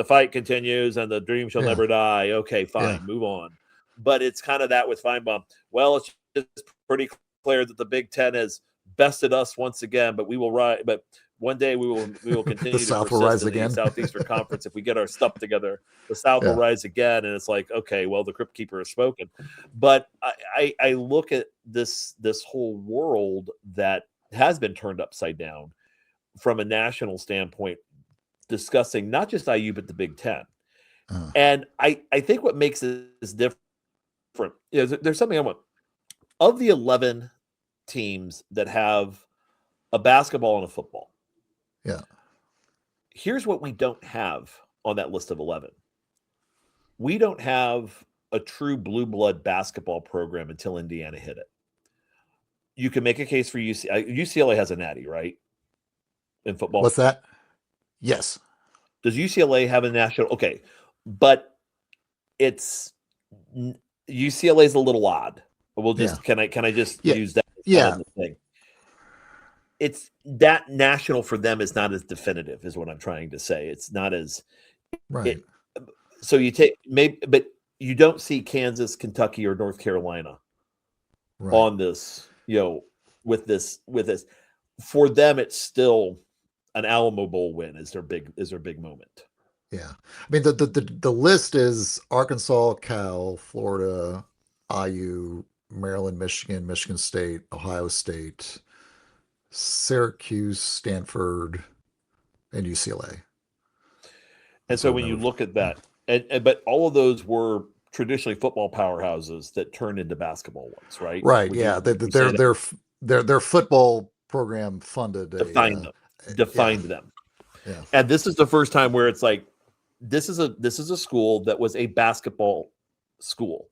fight continues and the dream shall never die. Okay, fine, move on. But it's kind of that with Feinbaum. Well, it's just pretty clear that the Big Ten has bested us once again, but we will rise. But one day we will continue the to South will rise again. The Southeastern Conference if we get our stuff together. The South will rise again, and it's like, okay, well, the Crypt Keeper has spoken. But I look at this whole world that has been turned upside down from a national standpoint, discussing not just IU but the Big Ten. And I think what makes this different is there's something I want. Of the 11 teams that have a basketball and a football, here's what we don't have on that list of 11. We don't have a true blue blood basketball program until Indiana hit it. You can make a case for UCLA has a Natty, right? In football. What's that? Yes. Does UCLA have a national? Okay. But UCLA is a little odd. We'll just can I just use that as the thing? It's that national for them is not as definitive, is what I'm trying to say. It's not as right. So you take but you don't see Kansas, Kentucky, or North Carolina on this. With this. For them, it's still an Alamo Bowl win is their big moment. Yeah, I mean the list is Arkansas, Cal, Florida, IU, Maryland, Michigan, Michigan State, Ohio State, Syracuse, Stanford, and UCLA. And so when you look at that, but all of those were traditionally football powerhouses that turned into basketball ones, right? Right. Their football program funded defined them. Yeah. And this is the first time where it's like, this is a school that was a basketball school.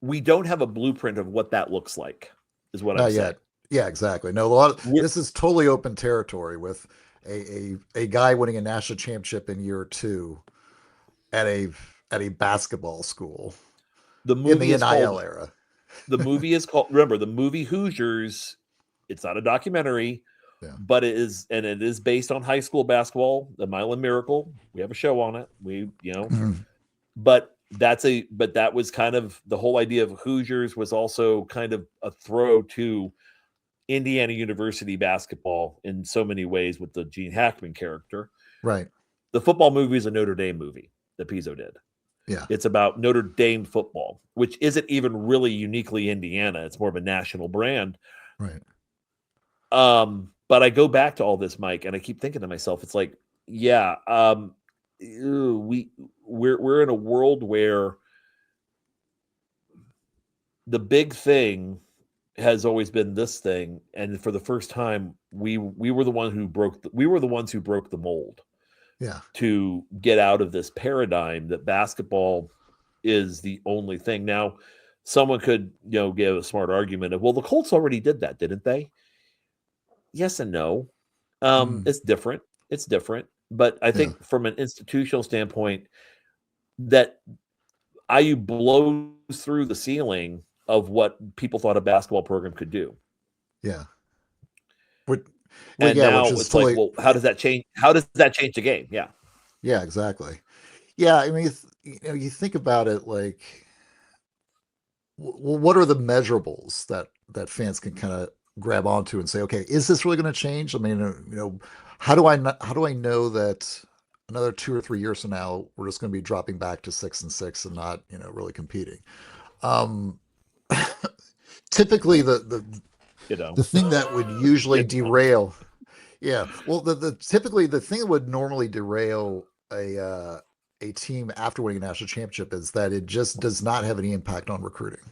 We don't have a blueprint of what that looks like, is what I'm saying. Yeah, exactly. No, this is totally open territory with a guy winning a national championship in year 2 at a basketball school. The movie in the NIL era. The movie is called, remember, the movie Hoosiers. It's not a documentary. Yeah. But it is based on high school basketball, the Milan Miracle. We have a show on it. But that was kind of the whole idea of Hoosiers was also kind of a throw to Indiana University basketball in so many ways with the Gene Hackman character. Right. The football movie is a Notre Dame movie that Pizzo did. Yeah. It's about Notre Dame football, which isn't even really uniquely Indiana. It's more of a national brand. Right. But I go back to all this, Mike, and I keep thinking to myself, it's like, we're in a world where the big thing has always been this thing, and for the first time, we were the ones who broke the mold. Yeah. To get out of this paradigm that basketball is the only thing. Now, someone could give a smart argument of, well, the Colts already did that, didn't they? Yes and no. It's different. But I think from an institutional standpoint, that IU blows through the ceiling of what people thought a basketball program could do. Yeah. And now it's totally, like, well, how does that change? How does that change the game? Yeah. Yeah, exactly. Yeah. I mean, you think about it, like, what are the measurables that fans can kind of grab onto and say, okay, is this really going to change? I mean, how do I know that another 2 or 3 years from now we're just going to be dropping back to 6-6 and not really competing? Typically, the thing that would usually derail, typically the thing that would normally derail a team after winning a national championship is that it just does not have any impact on recruiting.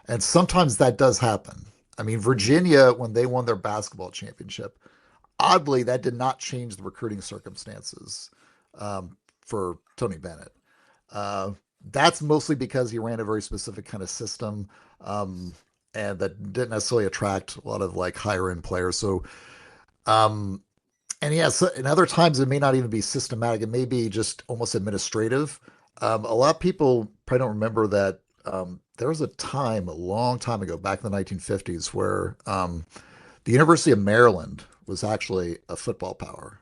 And sometimes that does happen. I mean, Virginia, when they won their basketball championship, oddly, that did not change the recruiting circumstances for Tony Bennett. That's mostly because he ran a very specific kind of system, and that didn't necessarily attract a lot of like higher end players. So, and yeah, so in other times it may not even be systematic. It may be just almost administrative. A lot of people probably don't remember that there was a time, a long time ago, back in the 1950s, where the University of Maryland was actually a football power.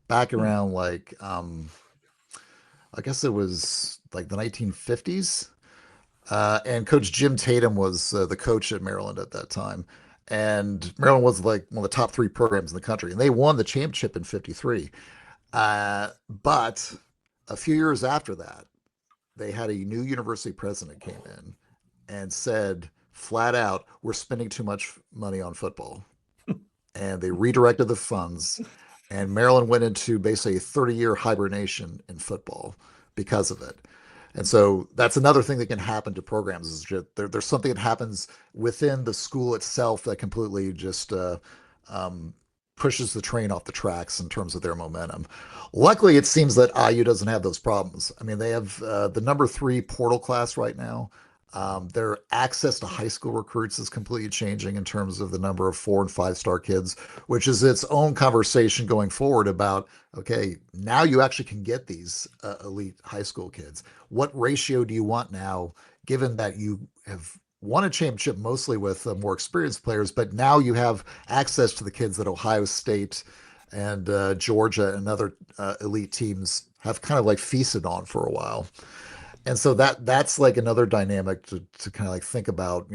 Back around like, I guess it was like the 1950s. And Coach Jim Tatum was the coach at Maryland at that time. And Maryland was like one of the top 3 programs in the country. And they won the championship in 53. But a few years after that, they had a new university president came in and said flat out, we're spending too much money on football. And they redirected the funds. And Maryland went into basically a 30-year hibernation in football because of it. And so that's another thing that can happen to programs is just there's something that happens within the school itself that completely just pushes the train off the tracks in terms of their momentum. Luckily, it seems that IU doesn't have those problems. I mean, they have the number 3 portal class right now. Their access to high school recruits is completely changing in terms of the number of 4- and 5-star kids, which is its own conversation going forward about, okay, now you actually can get these elite high school kids. What ratio do you want now, given that you have won a championship mostly with more experienced players, but now you have access to the kids that Ohio State and Georgia and other elite teams have kind of like feasted on for a while. And so that's like another dynamic to kind of like think about,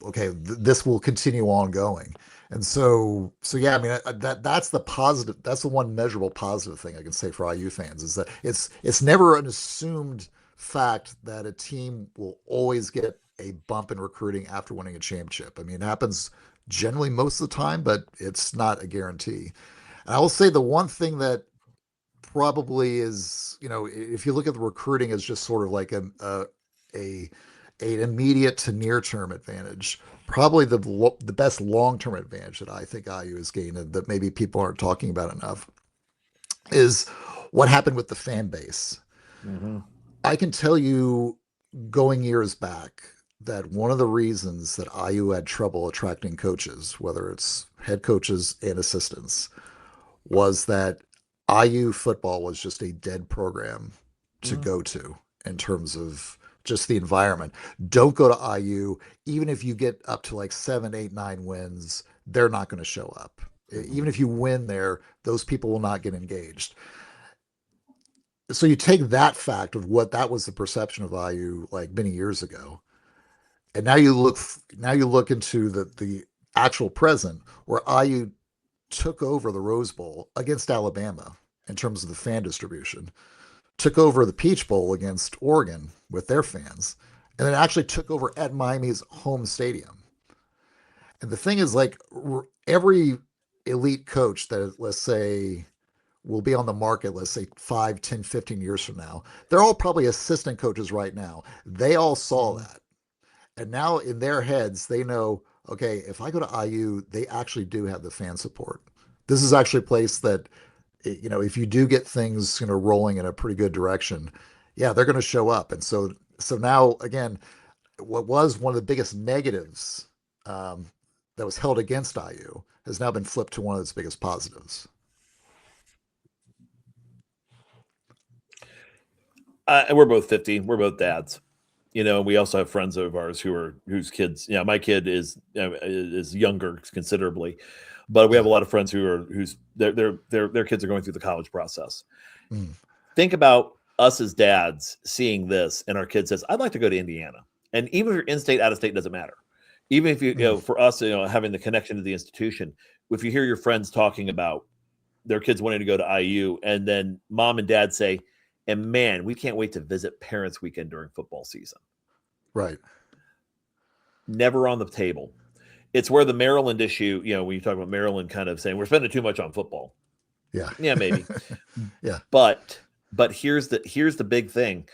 okay, this will continue ongoing. And so yeah, I mean, that's the positive. That's the one measurable positive thing I can say for IU fans is that it's never an assumed fact that a team will always get a bump in recruiting after winning a championship. I mean, it happens generally most of the time, but it's not a guarantee. And I will say the one thing that probably is, if you look at the recruiting as just sort of like an immediate to near term advantage, probably the best long term advantage that I think IU has gained and that maybe people aren't talking about enough is what happened with the fan base. Mm-hmm. I can tell you, going years back, that one of the reasons that IU had trouble attracting coaches, whether it's head coaches and assistants, was that IU football was just a dead program to go to in terms of just the environment. Don't go to IU. Even if you get up to like 7, 8, 9 wins, they're not going to show up. Even if you win there, those people will not get engaged. So you take that fact of what that was the perception of IU like many years ago. And now you look into the actual present where IU took over the Rose Bowl against Alabama in terms of the fan distribution, took over the Peach Bowl against Oregon with their fans, and then actually took over at Miami's home stadium. And the thing is, like, every elite coach that, let's say, will be on the market, let's say 5, 10, 15 years from now, they're all probably assistant coaches right now. They all saw that. And now in their heads, they know, okay, if I go to IU, they actually do have the fan support. This is actually a place that, if you do get things, rolling in a pretty good direction, yeah, they're going to show up. And so now, again, what was one of the biggest negatives that was held against IU has now been flipped to one of its biggest positives. And we're both 50. We're both dads. We also have friends of ours whose kids, my kid is younger considerably, but we have a lot of friends whose their kids are going through the college process. Think about us as dads seeing this, and our kid says, "I'd like to go to Indiana," and even if you're in state, out of state, doesn't matter. Even if you know, for us, having the connection to the institution, if you hear your friends talking about their kids wanting to go to IU, and then mom and dad say, "And man, we can't wait to visit parents' weekend during football season." Right. Never on the table. It's where the Maryland issue, when you talk about Maryland kind of saying we're spending too much on football. Yeah. Yeah, maybe. Yeah. But here's the big thing.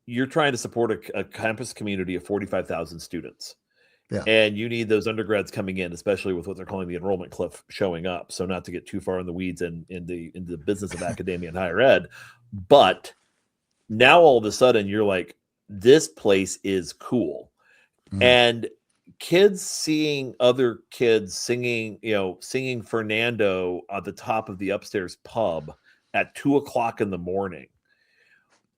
You're trying to support a campus community of 45,000 students. Yeah. And you need those undergrads coming in, especially with what they're calling the enrollment cliff showing up. So not to get too far in the weeds and in the business of academia and higher ed, but now all of a sudden you're like, this place is cool. And kids seeing other kids singing Fernando at the top of the upstairs pub at 2:00 in the morning.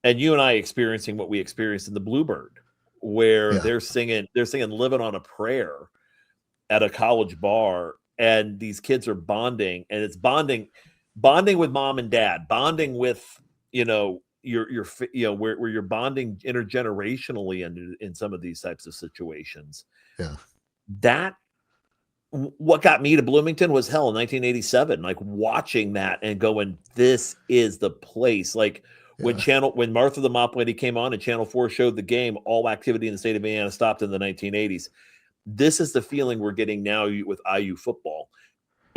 And you and I experiencing what we experienced in the Bluebird, where they're singing Living on a Prayer at a college bar, and these kids are bonding, and it's bonding with mom and dad, bonding with, where you're bonding intergenerationally in some of these types of situations. Yeah. That what got me to Bloomington was in 1987, like watching that and going, this is the place. Like when Martha the Mop Lady came on and Channel 4 showed the game, all activity in the state of Indiana stopped in the 1980s. This is the feeling we're getting now with IU football.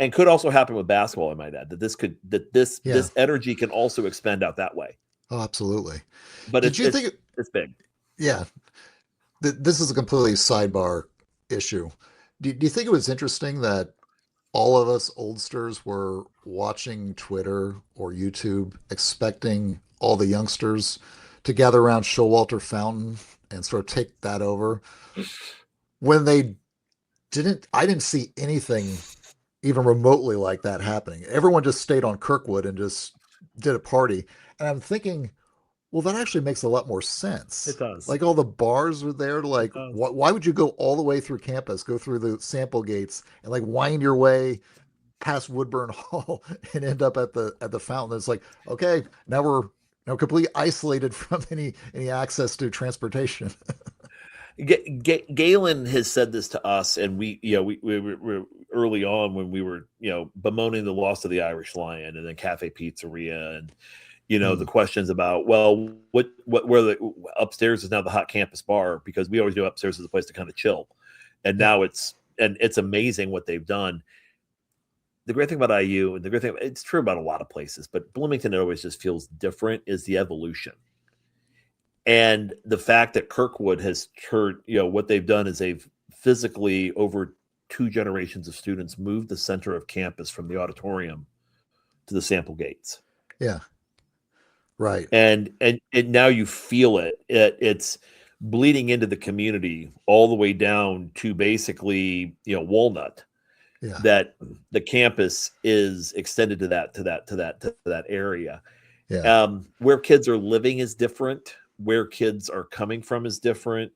And could also happen with basketball, I might add, that this energy can also expand out that way. Oh, absolutely. But it's big. Yeah. This is a completely sidebar issue. Do you think it was interesting that all of us oldsters were watching Twitter or YouTube, expecting all the youngsters to gather around Showalter Fountain and sort of take that over, when they didn't? I didn't see anything even remotely like that happening. Everyone just stayed on Kirkwood and just did a party. And I'm thinking, well, that actually makes a lot more sense. It does. Like all the bars were there. Like, why would you go all the way through campus, go through the sample gates, and like wind your way past Woodburn Hall and end up at the fountain? It's like, okay, now we're completely isolated from any access to transportation. Galen has said this to us, and we were early on when we were bemoaning the loss of the Irish Lion and then Cafe Pizzeria and the questions about, well, where the upstairs is now the hot campus bar, because we always knew upstairs is a place to kind of chill, and now it's amazing what they've done. The great thing about IU, and the great thing, it's true about a lot of places, but Bloomington, it always just feels different, is the evolution. And the fact that Kirkwood has turned, what they've done is they've physically, over 2 generations of students, moved the center of campus from the auditorium to the sample gates. Yeah. Right. And now you feel it. It's bleeding into the community all the way down to basically, Walnut. Yeah. That the campus is extended to that area. Yeah. Where kids are living is different. Where kids are coming from is different.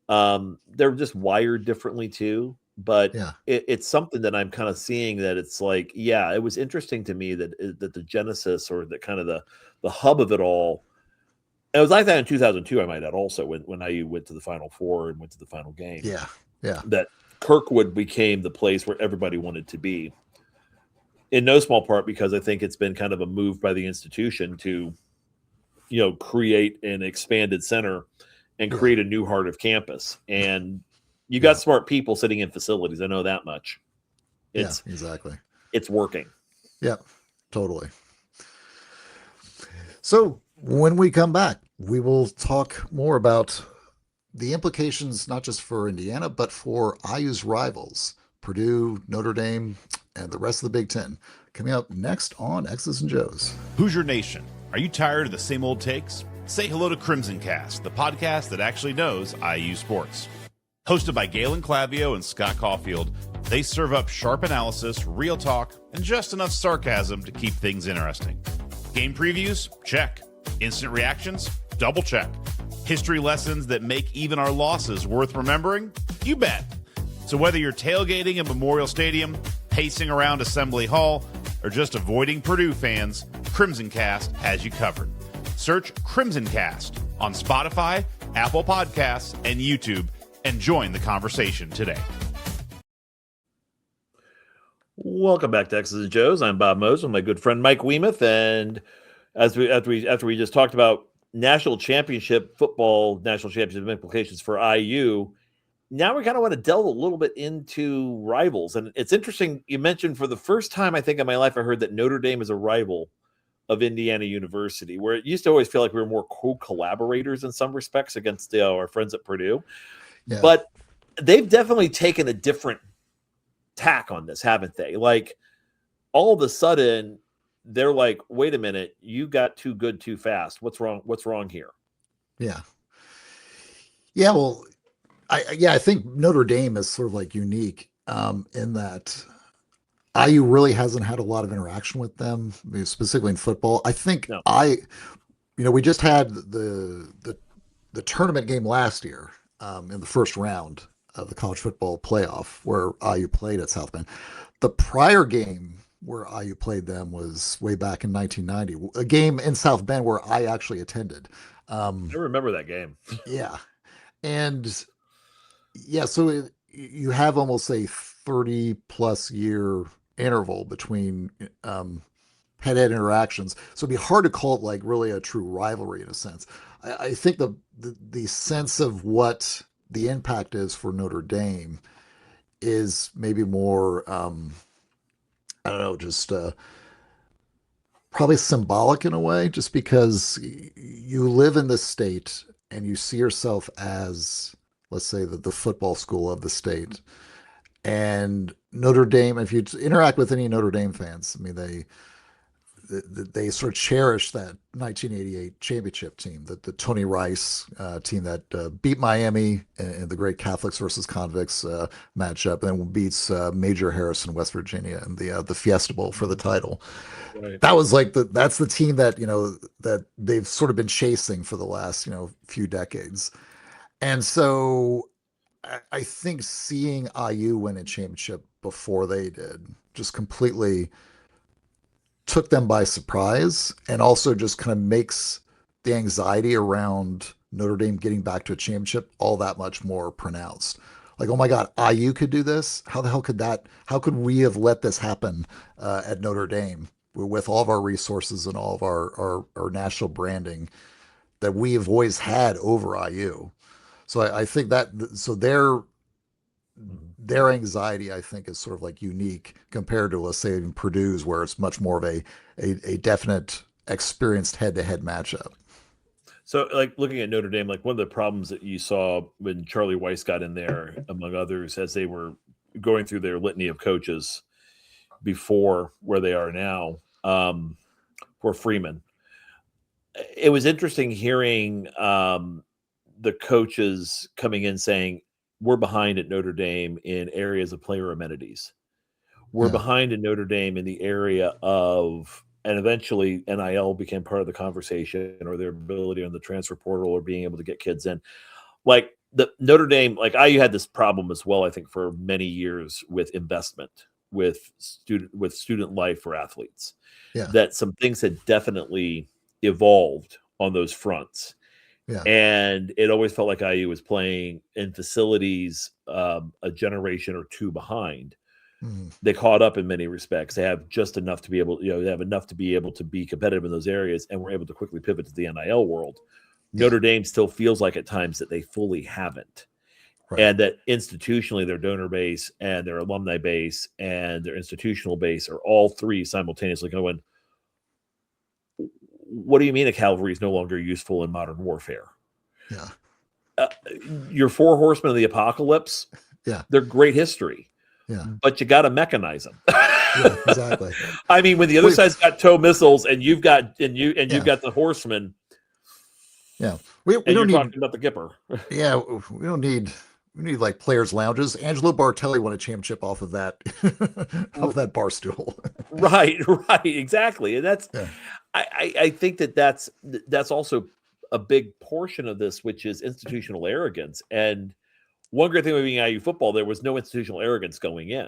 They're just wired differently too. But it's something that I'm kind of seeing, that it's like, it was interesting to me that the genesis, or the kind of the hub of it all. It was like that in 2002, I might add, also when IU went to the Final Four and went to the final game. Yeah. Yeah. That Kirkwood became the place where everybody wanted to be. In no small part because I think it's been kind of a move by the institution to, create an expanded center and create a new heart of campus. And you got smart people sitting in facilities. I know that much. Exactly. It's working. Yeah, totally. So when we come back, we will talk more about the implications, not just for Indiana, but for IU's rivals, Purdue, Notre Dame, and the rest of the Big Ten. Coming up next on X's and Joe's. Hoosier Nation, are you tired of the same old takes? Say hello to Crimson Cast, the podcast that actually knows IU sports. Hosted by Galen Clavio and Scott Caulfield, they serve up sharp analysis, real talk, and just enough sarcasm to keep things interesting. Game previews? Check. Instant reactions? Double check. History lessons that make even our losses worth remembering? You bet. So whether you're tailgating at Memorial Stadium, pacing around Assembly Hall, or just avoiding Purdue fans, Crimson Cast has you covered. Search Crimson Cast on Spotify, Apple Podcasts, and YouTube, and join the conversation today. Welcome back to X's and Joe's. I'm Bob Moats with my good friend Mike Wiemuth, and after we just talked about national championship implications for IU, now we kind of want to delve a little bit into rivals. And it's interesting, you mentioned for the first time I think in my life I heard that Notre Dame is a rival of Indiana University, where it used to always feel like we were more co-collaborators in some respects against our friends at Purdue. Yeah. But they've definitely taken a different tack on this, haven't they? Like, all of a sudden they're like, wait a minute, you got too good too fast. What's wrong here? Yeah. Well, I think Notre Dame is sort of like unique in that IU really hasn't had a lot of interaction with them, specifically in football. I think we just had the tournament game last year in the first round of the college football playoff where IU played at South Bend. The prior game where IU played them was way back in 1990, a game in South Bend where I actually attended. I remember that game. Yeah. And so you have almost a 30 plus year interval between head-to-head interactions. So it'd be hard to call it like really a true rivalry in a sense. I think the sense of what the impact is for Notre Dame is maybe more, probably symbolic in a way, just because you live in this state and you see yourself as, let's say, the football school of the state. And Notre Dame, if you interact with any Notre Dame fans, I mean, they sort of cherish that 1988 championship team, the Tony Rice team that beat Miami in the great Catholics versus convicts matchup, and then beats Major Harrison, West Virginia, in the Fiesta Bowl for the title. Right. That was like that's the team that that they've sort of been chasing for the last few decades, and so I think seeing IU win a championship before they did just completely took them by surprise, and also just kind of makes the anxiety around Notre Dame getting back to a championship all that much more pronounced. Like, oh my God, IU could do this? How the hell could that? How could we have let this happen at Notre Dame with all of our resources and all of our national branding that we have always had over IU? So I think that their anxiety, I think, is sort of like unique compared to, let's say, in Purdue's, where it's much more of a definite experienced head-to-head matchup. So, like, looking at Notre Dame, like, one of the problems that you saw when Charlie Weiss got in there, among others, as they were going through their litany of coaches before where they are now, for Freeman, it was interesting hearing the coaches coming in saying, we're behind at Notre Dame in areas of player amenities. We're behind in Notre Dame in the area of, and eventually NIL became part of the conversation, or their ability on the transfer portal, or being able to get kids in. Like, the Notre Dame, like, IU had this problem as well, I think, for many years with investment, with student life for athletes. Yeah. That some things had definitely evolved on those fronts. Yeah. And it always felt like IU was playing in facilities a generation or two behind. Mm. They caught up in many respects. They have just enough to be able, they have enough to be able to be competitive in those areas, and were able to quickly pivot to the NIL world. Yeah. Notre Dame still feels like at times that they fully haven't. Right. And that institutionally their donor base and their alumni base and their institutional base are all three simultaneously going, what do you mean a cavalry is no longer useful in modern warfare? Yeah. Your four horsemen of the apocalypse, they're great history. Yeah. But you got to mechanize them. Yeah, exactly. I mean, when the other side's got tow missiles and you've got you've got the horsemen. Yeah. We don't need talking about the Gipper. Yeah, we need like players' lounges. Angelo Bartelli won a championship off of that bar stool. Right, exactly. And that's I think that's also a big portion of this, which is institutional arrogance. And one great thing with being IU football, there was no institutional arrogance going in.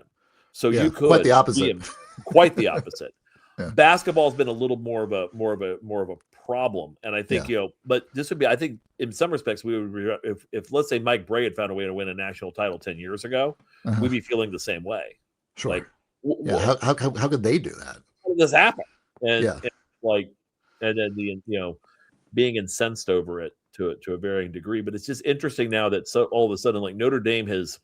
So you could quite the opposite. Quite the opposite. Yeah. Basketball has been a little more of a problem, and I think but this would be, I think, in some respects, we would if let's say Mike Bray had found a way to win a national title 10 years ago, we'd be feeling the same way. Sure. Like, how could they do that? How did this happen? And then being incensed over it to a varying degree. But it's just interesting now that all of a sudden, like, Notre Dame has.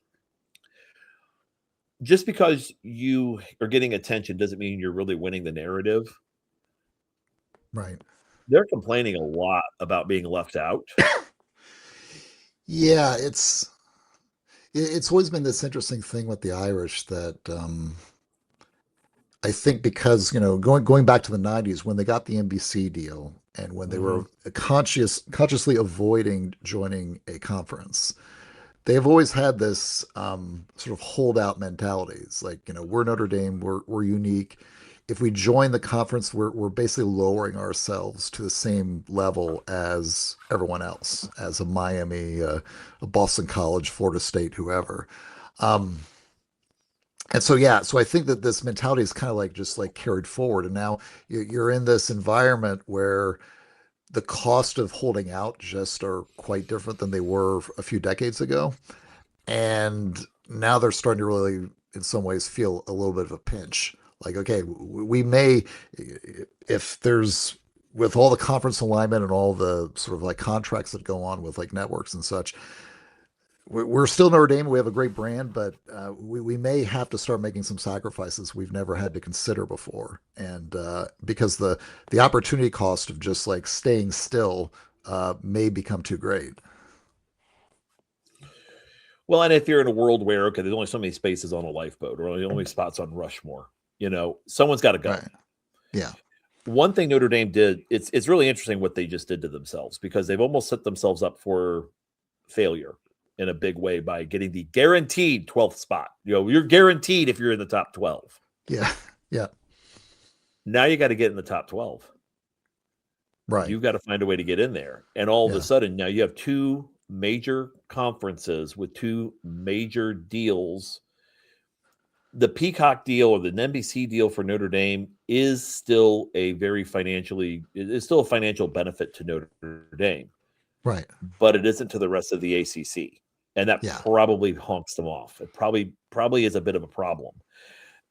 Just because you are getting attention doesn't mean you're really winning the narrative. Right. They're complaining a lot about being left out. Yeah, it's always been this interesting thing with the Irish that I think because, going back to the 90s when they got the NBC deal and when they were consciously avoiding joining a conference, they've always had this sort of holdout mentality. It's like, we're Notre Dame, we're unique. If we join the conference, we're basically lowering ourselves to the same level as everyone else, as a Miami, a Boston College, Florida State, whoever. And so I think that this mentality is kind of like just like carried forward. And now you're in this environment where the cost of holding out just are quite different than they were a few decades ago. And now they're starting to really, in some ways, feel a little bit of a pinch. Like, okay, we may, if there's, with all the conference alignment and all the sort of like contracts that go on with like networks and such, we're still Notre Dame. We have a great brand, but we may have to start making some sacrifices we've never had to consider before. And because the opportunity cost of just like staying still may become too great. Well, and if you're in a world where, okay, there's only so many spaces on a lifeboat or only spots on Rushmore, someone's got to go. Right. Yeah. One thing Notre Dame did, it's really interesting what they just did to themselves, because they've almost set themselves up for failure in a big way by getting the guaranteed 12th spot. You're guaranteed if you're in the top 12. Yeah. Yeah. Now you got to get in the top 12. Right. You've got to find a way to get in there. And all of a sudden, now you have two major conferences with two major deals. The Peacock deal or the NBC deal for Notre Dame is still a financial benefit to Notre Dame. Right. But it isn't to the rest of the ACC. And that probably honks them off. It probably is a bit of a problem.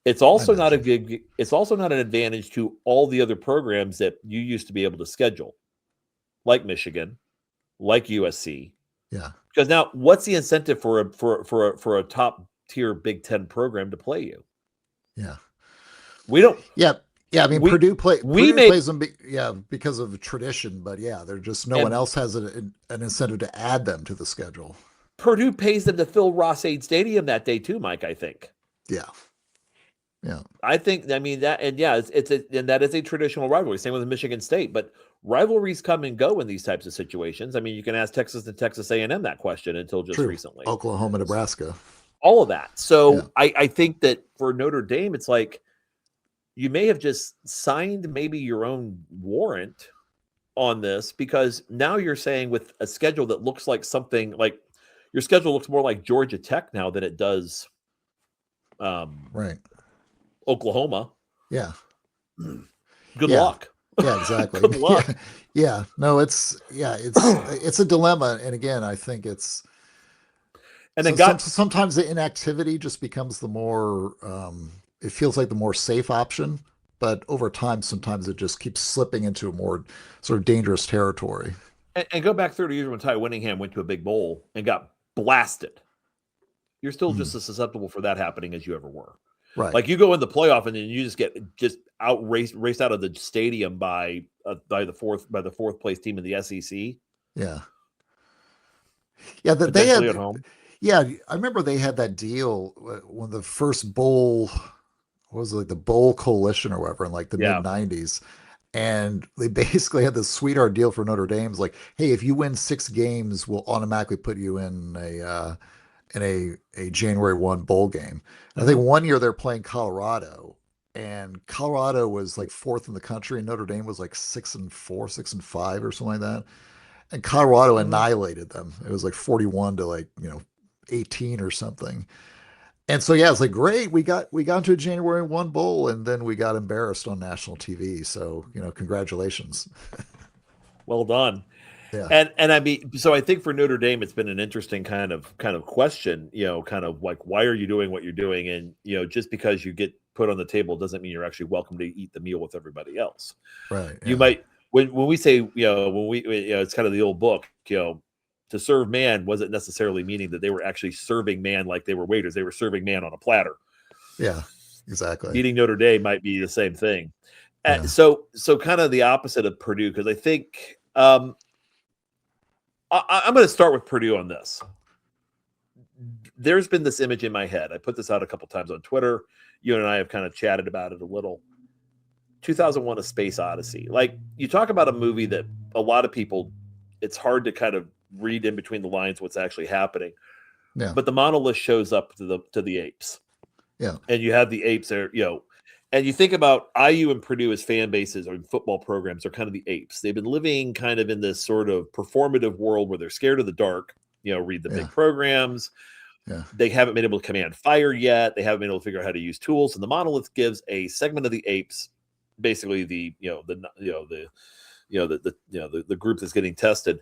It's also not an advantage to all the other programs that you used to be able to schedule, like Michigan, like USC. Yeah. Because now, what's the incentive for a top tier Big Ten program to play you? Yeah. We don't. Yeah. Yeah. I mean, Purdue plays them. Because of tradition, but they're just no one else has an incentive to add them to the schedule. Purdue pays them to fill Ross-Ade Stadium that day too, Mike. I think. Yeah. Yeah. I think. I mean that, and and that is a traditional rivalry. Same with Michigan State, but rivalries come and go in these types of situations. I mean, you can ask Texas and Texas A&M that question until just recently. Oklahoma, Nebraska, all of that. So I think that for Notre Dame, it's like you may have just signed maybe your own warrant on this, because now you're saying with a schedule that looks like something like your schedule looks more like Georgia Tech now than it does Oklahoma. Yeah. Good luck. Yeah, exactly. Good luck. Yeah. No, it's a dilemma. And again, I think it's, and then sometimes the inactivity just becomes the more, it feels like the more safe option, but over time, sometimes it just keeps slipping into a more sort of dangerous territory. And go back 30 years when Ty Winningham went to a big bowl and got blasted. You're still just as susceptible for that happening as you ever were. Right. Like you go in the playoff and then you just get raced out of the stadium by the fourth place team in the SEC. Yeah. Yeah. They had at home. Yeah. I remember they had that deal when the first bowl, what was it, like the bowl coalition or whatever, in like the mid 90s. And they basically had this sweetheart deal for Notre Dame. It's like, hey, if you win 6 games, we'll automatically put you in a January 1 bowl game. And I think one year they're playing Colorado, and Colorado was like 4th in the country, and Notre Dame was like 6-4, 6-5 or something like that. And Colorado annihilated them. It was like 41 to 18 or something. And so, yeah, it's like, great. We got into a January 1 bowl, and then we got embarrassed on national TV. So, congratulations. Well done. Yeah. And I mean, so I think for Notre Dame, it's been an interesting kind of question, kind of like, why are you doing what you're doing? And, just because you get put on the table doesn't mean you're actually welcome to eat the meal with everybody else. Right. You might, when we say, it's kind of the old book, to serve man wasn't necessarily meaning that they were actually serving man like they were waiters. They were serving man on a platter. Yeah, exactly. Eating Notre Dame might be the same thing. Yeah. So kind of the opposite of Purdue, because I think I'm going to start with Purdue on this. There's been this image in my head. I put this out a couple times on Twitter. You and I have kind of chatted about it a little. 2001: A Space Odyssey. Like, you talk about a movie that a lot of people, it's hard to kind of read in between the lines what's actually happening. Yeah. But the monolith shows up to the apes. Yeah. And you have the apes there, and you think about IU and Purdue as fan bases or football programs are kind of the apes. They've been living kind of in this sort of performative world where they're scared of the dark, read the big programs. Yeah. They haven't been able to command fire yet. They haven't been able to figure out how to use tools. And the monolith gives a segment of the apes, basically the group that's getting tested.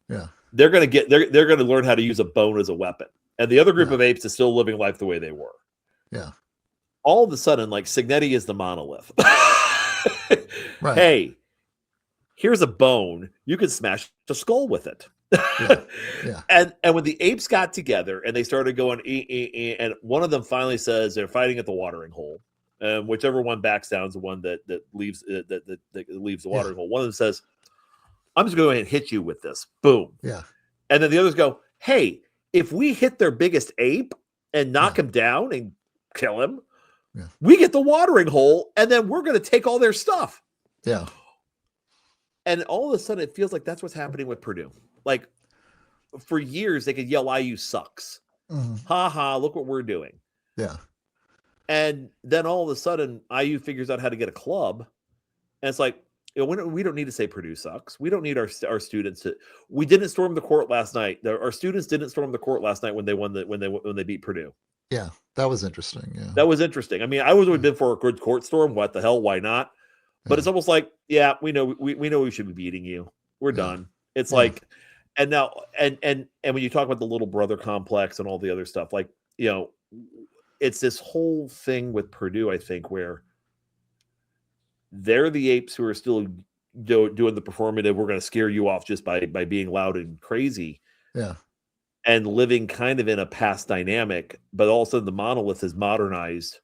Yeah. They're going to learn how to use a bone as a weapon. And the other group of apes is still living life the way they were. Yeah. All of a sudden, like, Signetti is the monolith. Right. Hey, here's a bone. You can smash the skull with it. Yeah. And when the apes got together and they started going, and one of them finally says they're fighting at the watering hole. And whichever one backs down is the one that leaves that leaves the watering hole. One of them says, I'm just going to go ahead and hit you with this. Boom. Yeah. And then the others go, hey, if we hit their biggest ape and knock him down and kill him, we get the watering hole, and then we're going to take all their stuff. Yeah. And all of a sudden, it feels like that's what's happening with Purdue. Like, for years, they could yell, IU sucks. Mm-hmm. Ha ha, look what we're doing. Yeah. And then all of a sudden, IU figures out how to get a club. And it's like, we don't need to say Purdue sucks. We don't need our students to. We didn't storm the court last night. Our students didn't storm the court last night when they beat Purdue. Yeah, that was interesting. Yeah, that was interesting. I mean, I was always been for a good court storm. What the hell? Why not? But it's almost like, yeah, we know we should be beating you. We're done. It's like, and now and when you talk about the little brother complex and all the other stuff, like, it's this whole thing with Purdue, I think, where they're the apes who are still doing the performative. We're going to scare you off just by being loud and crazy. Yeah. And living kind of in a past dynamic, but also the monolith has modernized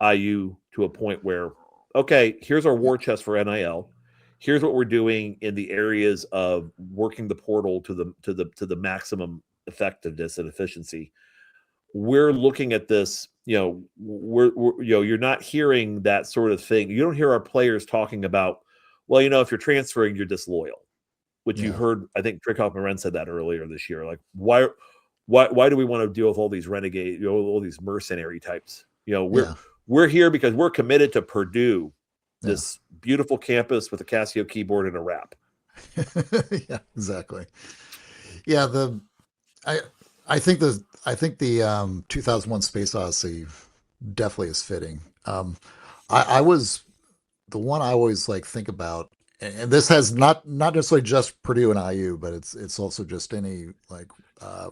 IU to a point where, okay, here's our war chest for NIL. Here's what we're doing in the areas of working the portal to the maximum effectiveness and efficiency. We're looking at this, we're you're not hearing that sort of thing. You don't hear our players talking about, well, if you're transferring, you're disloyal. Which you heard, I think Trickhoff Moren said that earlier this year. Like, why do we want to deal with all these renegade, all these mercenary types? We're here because we're committed to Purdue, this beautiful campus with a Casio keyboard and a wrap. Yeah, exactly. Yeah, I think the 2001: Space Odyssey definitely is fitting. I was the one I always think about. And this has not necessarily just Purdue and IU, but it's also just any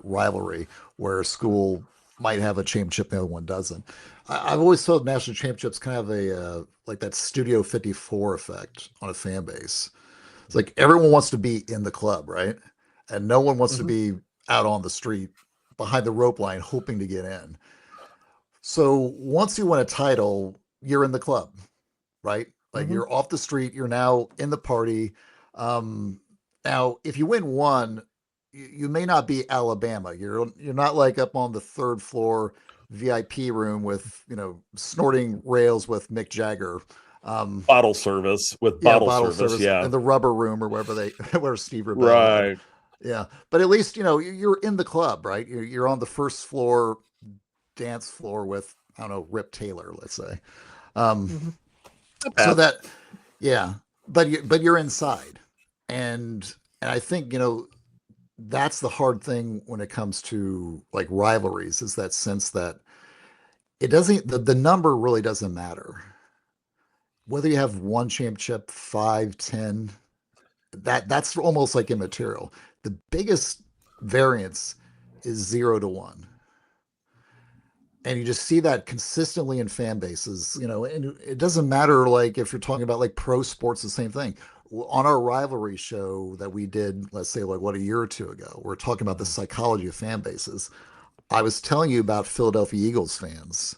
rivalry where a school might have a championship and the other one doesn't. I've always felt national championships kind of a that Studio 54 effect on a fan base. It's like everyone wants to be in the club, right? And no one wants to be out on the street behind the rope line hoping to get in. So once you win a title, you're in the club, right? Like you're off the street, you're now in the party. Now, if you win one, you may not be Alabama. You're not up on the third floor VIP room with snorting rails with Mick Jagger. Bottle service with bottle service, in the rubber room or where Steve Rebell. Right. Yeah, but at least you're in the club, right? You're on the first floor dance floor with Rip Taylor, let's say. So that, but you're inside, and I think that's the hard thing when it comes to like rivalries, is that sense that it doesn't, the number really doesn't matter. Whether you have one championship, 5, 10, that's almost like immaterial. The biggest variance is 0 to 1. And you just see that consistently in fan bases, and it doesn't matter like if you're talking about like pro sports, the same thing. On our rivalry show that we did, let's say like a year or two ago, we're talking about the psychology of fan bases. I was telling you about Philadelphia Eagles fans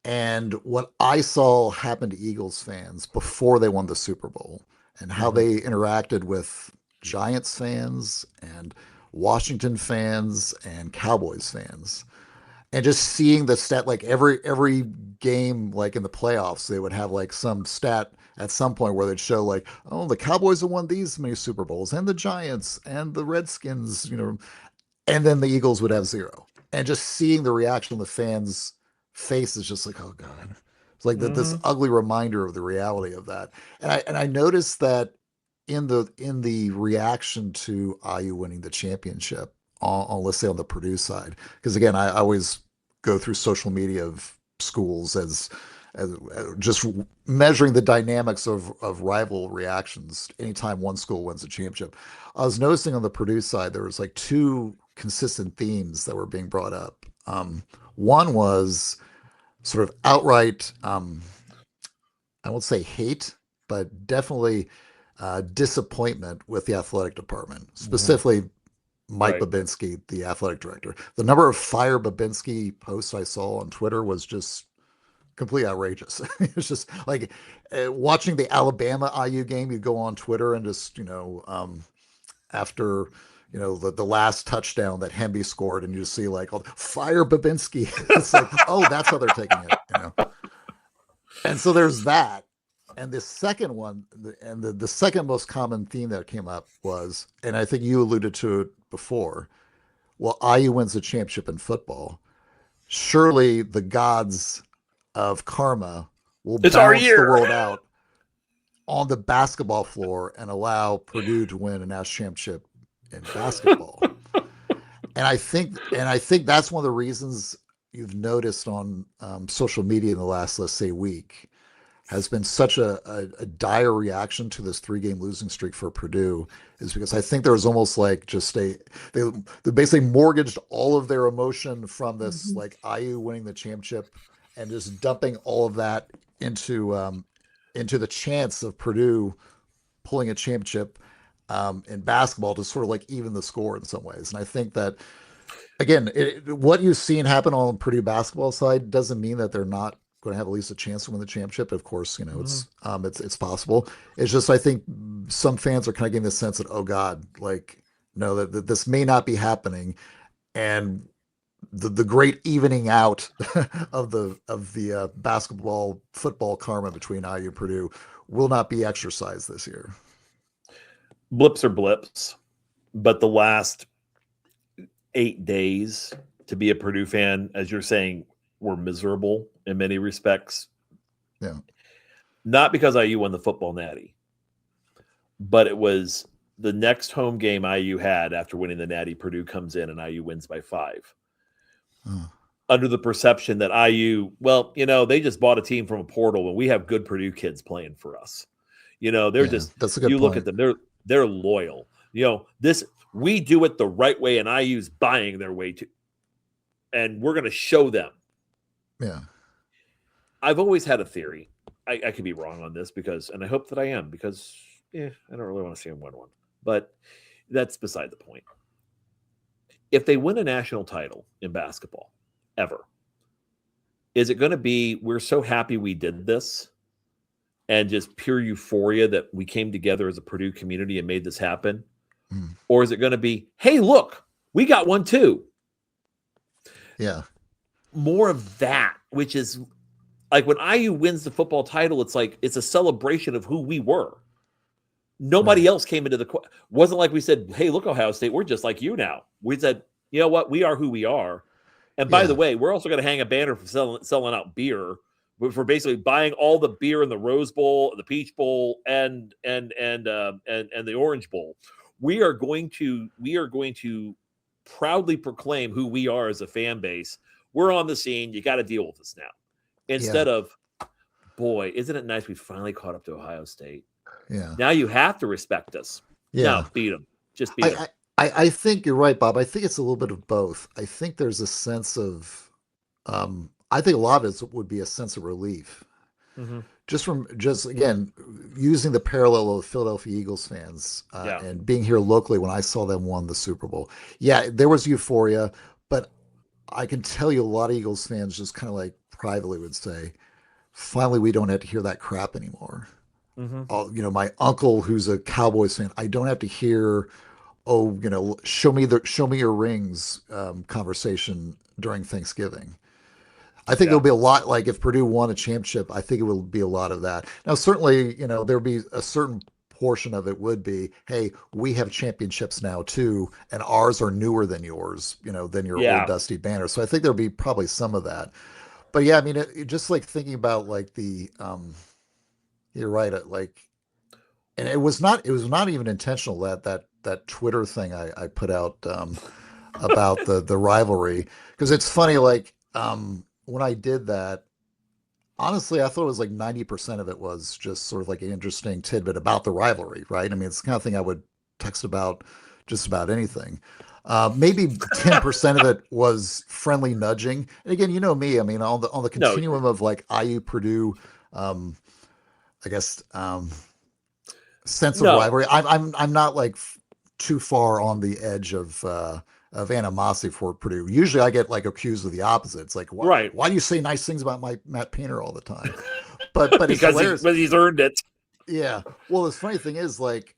and what I saw happen to Eagles fans before they won the Super Bowl, and how they interacted with Giants fans and Washington fans and Cowboys fans. And just seeing the stat, like every game, like in the playoffs, they would have like some stat at some point where they'd show like, oh, the Cowboys have won these many Super Bowls, and the Giants and the Redskins, and then the Eagles would have 0. And just seeing the reaction on the fans' faces, just like, oh God, it's like this ugly reminder of the reality of that. And I noticed that in the reaction to IU winning the championship on let's say on the Purdue side, because again, I always go through social media of schools as just measuring the dynamics of rival reactions anytime one school wins a championship. I was noticing on the Purdue side there was like 2 consistent themes that were being brought up. One was sort of outright, I won't say hate, but definitely disappointment with the athletic department, specifically Mike Babinski, the athletic director. The number of fire Babinski posts I saw on Twitter was just completely outrageous. It's just like watching the Alabama IU game. You go on Twitter and just, after, the last touchdown that Hemby scored, and you just see like, oh, fire Babinski. It's like, oh, that's how they're taking it. And so there's that. And the second one, and the second most common theme that came up was, and I think you alluded to it before, well, IU wins the championship in football. Surely the gods of karma will balance the world out on the basketball floor and allow Purdue to win a national championship in basketball. And I think that's one of the reasons you've noticed on social media in the last, let's say, week, has been such a dire reaction to this 3-game losing streak for Purdue, is because I think there was almost like just they basically mortgaged all of their emotion from this like IU winning the championship and just dumping all of that into the chance of Purdue pulling a championship in basketball to sort of like even the score in some ways. And I think that, again, what you've seen happen on Purdue basketball side doesn't mean that they're not going to have at least a chance to win the championship. Of course, it's possible. It's just, I think some fans are kind of getting the sense that, oh God, like, no, that this may not be happening. And the great evening out of the basketball football karma between IU and Purdue will not be exercised this year. Blips are blips, but the last 8 days to be a Purdue fan, as you're saying, were miserable in many respects. Yeah. Not because IU won the football natty, but it was the next home game IU had after winning the natty. Purdue comes in and IU wins by 5. Under the perception that IU, they just bought a team from a portal and we have good Purdue kids playing for us. They're just, that's a good point. Look at them. They're loyal. We do it the right way and IU's buying their way to, and we're going to show them. Yeah. I've always had a theory. I could be wrong on this and I hope that I am, because I don't really want to see them win one, but that's beside the point. If they win a national title in basketball ever, is it going to be, we're so happy we did this and just pure euphoria that we came together as a Purdue community and made this happen? Or is it going to be, hey, look, we got one too? Yeah. More of that, which is like when IU wins the football title, it's like it's a celebration of who we were. Nobody else came into wasn't like we said, hey, look, Ohio State, we're just like you now. We said, you know what? We are who we are. And by the way, we're also going to hang a banner for selling out beer, for basically buying all the beer in the Rose Bowl, the Peach Bowl, and the Orange Bowl. we are going to proudly proclaim who we are as a fan base. We're on the scene. You got to deal with us now. Instead of, boy, isn't it nice we finally caught up to Ohio State? Yeah. Now you have to respect us. Yeah. No, beat them. Just beat them. I think you're right, Bob. I think it's a little bit of both. I think there's a sense of, I think a lot of it would be a sense of relief. Mm-hmm. Just again, using the parallel of Philadelphia Eagles fans and being here locally when I saw them won the Super Bowl. Yeah, there was euphoria, but I can tell you a lot of Eagles fans just kind of like privately would say, finally, we don't have to hear that crap anymore. Mm-hmm. My uncle, who's a Cowboys fan, I don't have to hear, show me your rings conversation during Thanksgiving. I think there'll be a lot, like if Purdue won a championship, I think it will be a lot of that. Now, certainly, there'll be a certain portion of it would be, hey, we have championships now too, and ours are newer than yours, than your old dusty banner. So I think there'll be probably some of that. But yeah, I mean, it just like thinking about like the, you're right, and it was not even intentional that Twitter thing I put out about the rivalry, because it's funny, like when I did that, honestly, I thought it was like 90% of it was just sort of like an interesting tidbit about the rivalry, right? I mean, it's the kind of thing I would text about just about anything. Maybe 10% of it was friendly nudging. And again, you know me, I mean, on the continuum of like IU Purdue, I guess, sense of rivalry, I'm not like too far on the edge of animosity for Purdue. Usually I get like accused of the opposite. It's like, why do you say nice things about Matt Painter all the time? But because he's earned it. Yeah. Well, the funny thing is, like,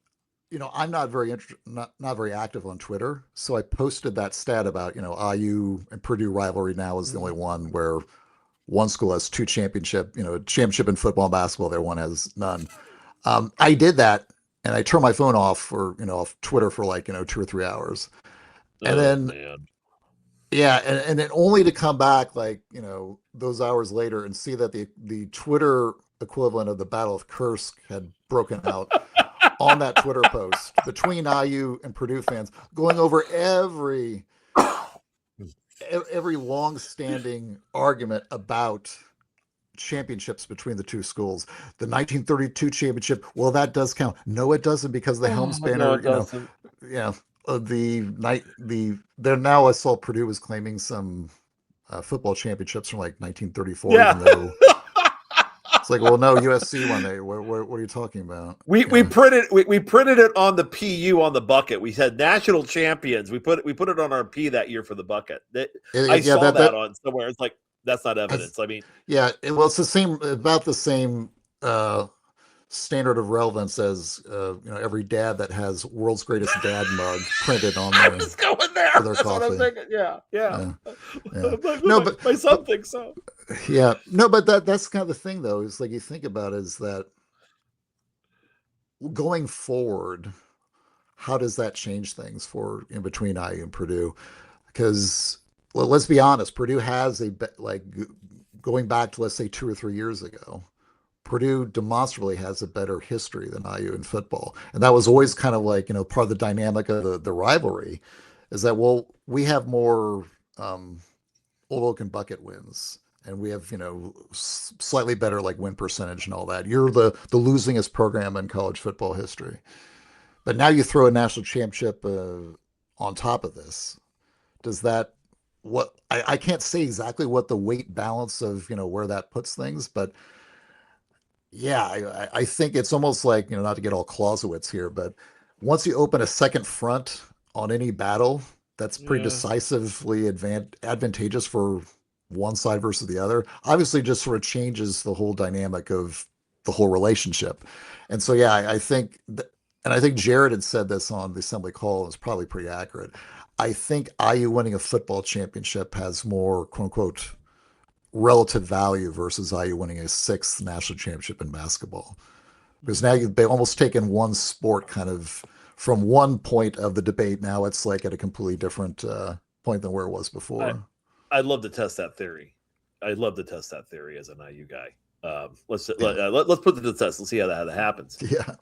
I'm not very not very active on Twitter. So I posted that stat about, IU and Purdue rivalry now is the only one where one school has two championship in football and basketball. The other one has none. I did that and I turned my phone off off Twitter for like, 2 or 3 hours. And then, and then only to come back like, those hours later and see that the Twitter equivalent of the Battle of Kursk had broken out on that Twitter post between IU and Purdue fans, going over every long-standing argument about championships between the two schools. The 1932 championship, well, that does count. No, it doesn't, because the Helms banner, they're now, I saw Purdue was claiming some football championships from like 1934. Even though it's like, well, no, USC won. What are you talking about? We printed it on the PU on the bucket. We said national champions. We put it on our P that year for the bucket. I saw that on somewhere. It's like, that's not evidence. I mean, it's about the same standard of relevance as every dad that has world's greatest dad mug printed on I was going there. That's coffee. what I'm thinking. Yeah. No, but my son thinks so. Yeah, no, but that's kind of the thing, though. Is like you think about it, is that going forward, how does that change things for in between IU and Purdue? Because let's be honest, Purdue has going back to, let's say, 2 or 3 years ago, Purdue demonstrably has a better history than IU in football. And that was always kind of like, part of the dynamic of the rivalry is that, well, we have more Old Oak and Bucket wins, and we have, slightly better like win percentage and all that. You're the losingest program in college football history. But now you throw a national championship on top of this. Does that, I can't say exactly what the weight balance of, where that puts things, but yeah, I think it's almost like, not to get all Clausewitz here, but once you open a second front on any battle, that's pretty decisively advantageous for one side versus the other. Obviously, just sort of changes the whole dynamic of the whole relationship. And so, I think, and I think Jared had said this on the assembly call, and it's probably pretty accurate. I think IU winning a football championship has more, quote unquote, relative value versus IU winning a 6th national championship in basketball. Because now they've almost taken one sport kind of from one point of the debate. Now it's like at a completely different point than where it was before. I'd love to test that theory. I'd love to test that theory as an IU guy. Let's put it to the test. Let's see how that happens. Yeah.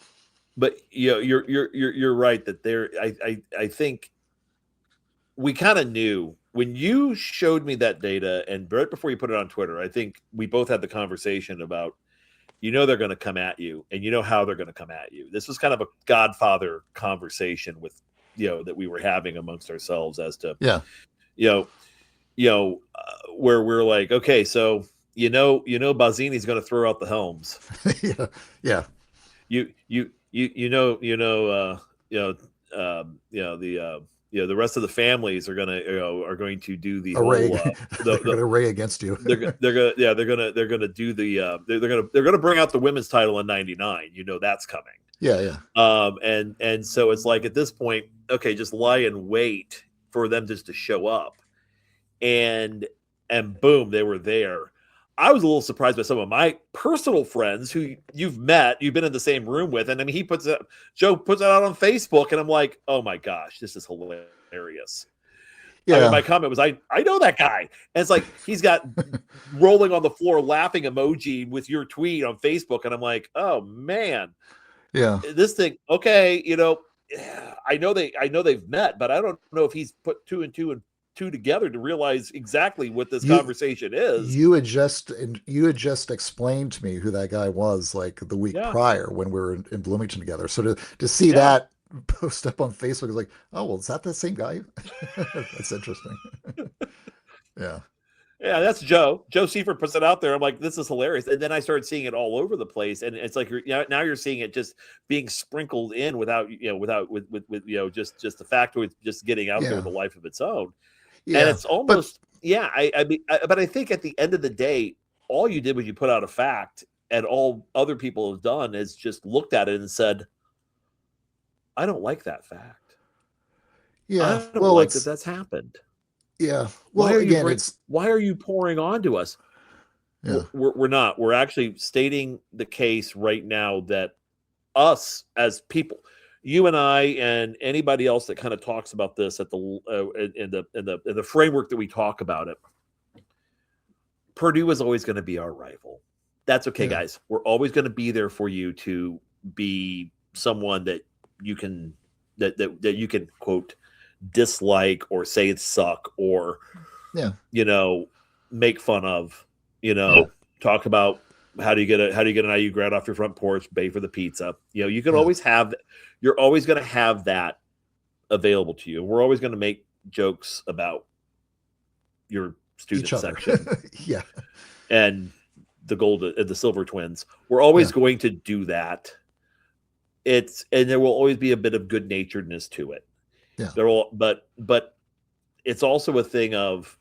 But you're right that there. I think we kind of knew when you showed me that data, and right before you put it on Twitter, I think we both had the conversation about, they're going to come at you, and how they're going to come at you. This was kind of a Godfather conversation with, that we were having amongst ourselves as to, where we're like, okay, so Bazzini's going to throw out the helms. yeah. The rest of the families are going to do the array. Whole, they're going to array against you. they're going to do the they're going to bring out the women's title in '99. That's coming. Yeah. And so it's like at this point, okay, just lie in wait for them just to show up, and boom, they were there. I was a little surprised by some of my personal friends who you've been in the same room with. And I mean, Joe puts it out on Facebook, and I'm like, oh my gosh, this is hilarious. Yeah. I mean, my comment was, I know that guy. And it's like, he's got rolling on the floor, laughing emoji with your tweet on Facebook. And I'm like, oh man, yeah, this thing. Okay. I know they've met, but I don't know if he's put two and two together to realize exactly what this conversation is. You had just explained to me who that guy was like the week prior when we were in Bloomington together. So to see that post up on Facebook is like, oh, well, is that the same guy? That's interesting. Yeah, that's Joe. Joe Seifert puts it out there. I'm like, this is hilarious. And then I started seeing it all over the place. And it's like, now you're seeing it just being sprinkled in without just the fact of just getting out there with a life of its own. Yeah, and it's almost, but I think at the end of the day, all you did was you put out a fact, and all other people have done is just looked at it and said, I don't like that fact. Yeah. I don't like that that's happened. Yeah. Well, why are you pouring onto us? Yeah. We're not. We're actually stating the case right now that us as people, you and I and anybody else that kind of talks about this at in the framework that we talk about it, Purdue is always going to be our rival. That's okay, guys. We're always going to be there for you to be someone that you can that you can quote dislike or say it suck or make fun of. Talk about how do you get an IU grad off your front porch, pay for the pizza. You can always have. You're always going to have that available to you. We're always going to make jokes about your student section, and the Silver Twins. We're always going to do that. And there will always be a bit of good naturedness to it. Yeah. But it's also a thing of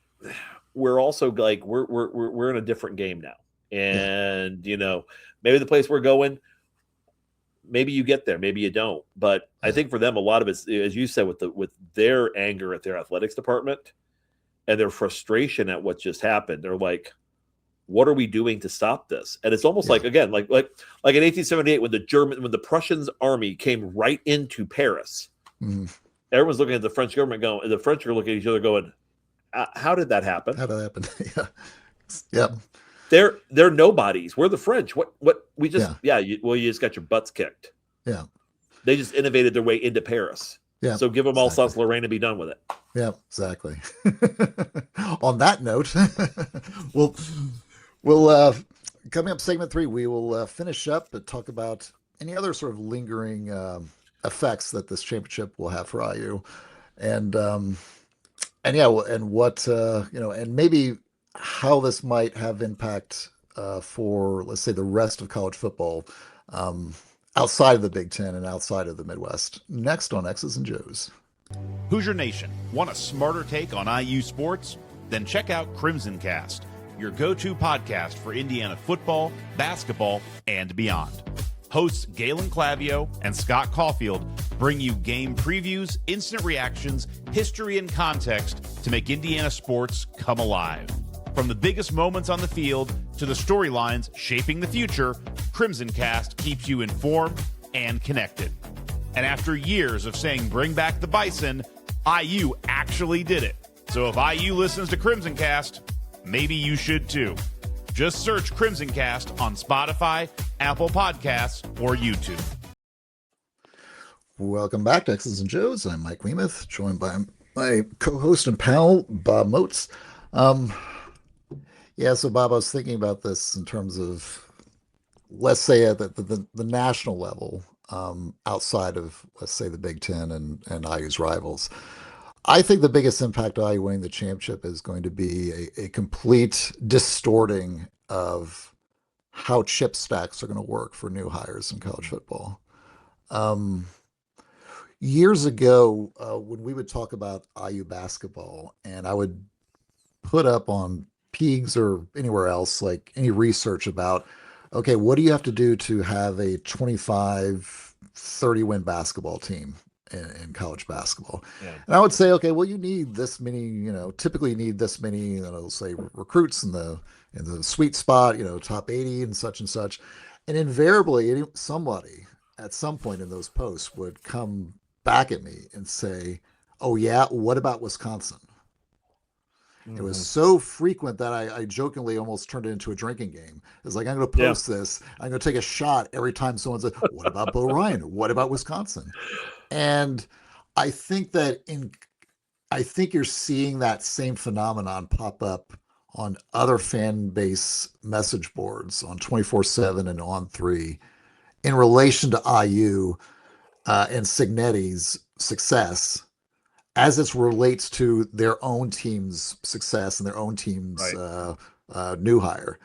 we're also like we're in a different game now, and maybe the place we're going. Maybe you get there, maybe you don't. But I think for them, a lot of it's, as you said, with their anger at their athletics department and their frustration at what just happened. They're like, what are we doing to stop this? And it's almost like, again, like in 1878, when the Prussian army came right into Paris, everyone's looking at the French government going, and the French are looking at each other going, how did that happen? How did that happen? Yeah. They're nobodies. We're the French. What we just you just got your butts kicked. Yeah. They just innovated their way into Paris. Yeah. So give them all Alsace Lorraine and be done with it. Yeah, exactly. On that note, we'll coming up segment 3, we will finish up and talk about any other sort of lingering effects that this championship will have for IU, and what and maybe how this might have impact for, let's say, the rest of college football outside of the Big Ten and outside of the Midwest. Next on X's and Joes. Hoosier Nation, want a smarter take on IU sports? Then check out Crimson Cast, your go-to podcast for Indiana football, basketball, and beyond. Hosts Galen Clavio and Scott Caulfield bring you game previews, instant reactions, history, and context to make Indiana sports come alive. From the biggest moments on the field to the storylines shaping the future, Crimson Cast keeps you informed and connected. And after years of saying bring back the Bison, IU actually did it. So if IU listens to Crimson Cast, maybe you should too. Just search Crimson Cast on Spotify, Apple Podcasts, or YouTube. Welcome back to X's and Joe's. I'm Mike Wiemuth, joined by my co-host and pal, Bob Moats. Um, yeah, so Bob, I was thinking about this in terms of, let's say at the national level, outside of, let's say, the Big Ten and IU's rivals. I think the biggest impact of IU winning the championship is going to be a complete distorting of how chip stacks are going to work for new hires in college football. Um, Years ago, when we would talk about IU basketball, and I would put up on Peegs or anywhere else, like any research about, okay, what do you have to do to have a 25, 30 win basketball team in college basketball? Yeah. And I would say, okay, well, you need this many, typically you need this many, say recruits in the sweet spot, top 80 and such and such. And invariably, somebody at some point in those posts would come back at me and say, "Oh yeah, what about Wisconsin?" It was so frequent that I jokingly almost turned it into a drinking game. It's like, I'm going to post this. I'm going to take a shot every time someone says, "What about Bo Ryan? What about Wisconsin?" And I think you're seeing that same phenomenon pop up on other fan base message boards on 24/7 and On3 in relation to IU and Signetti's success as it relates to their own team's success and their own team's new hire.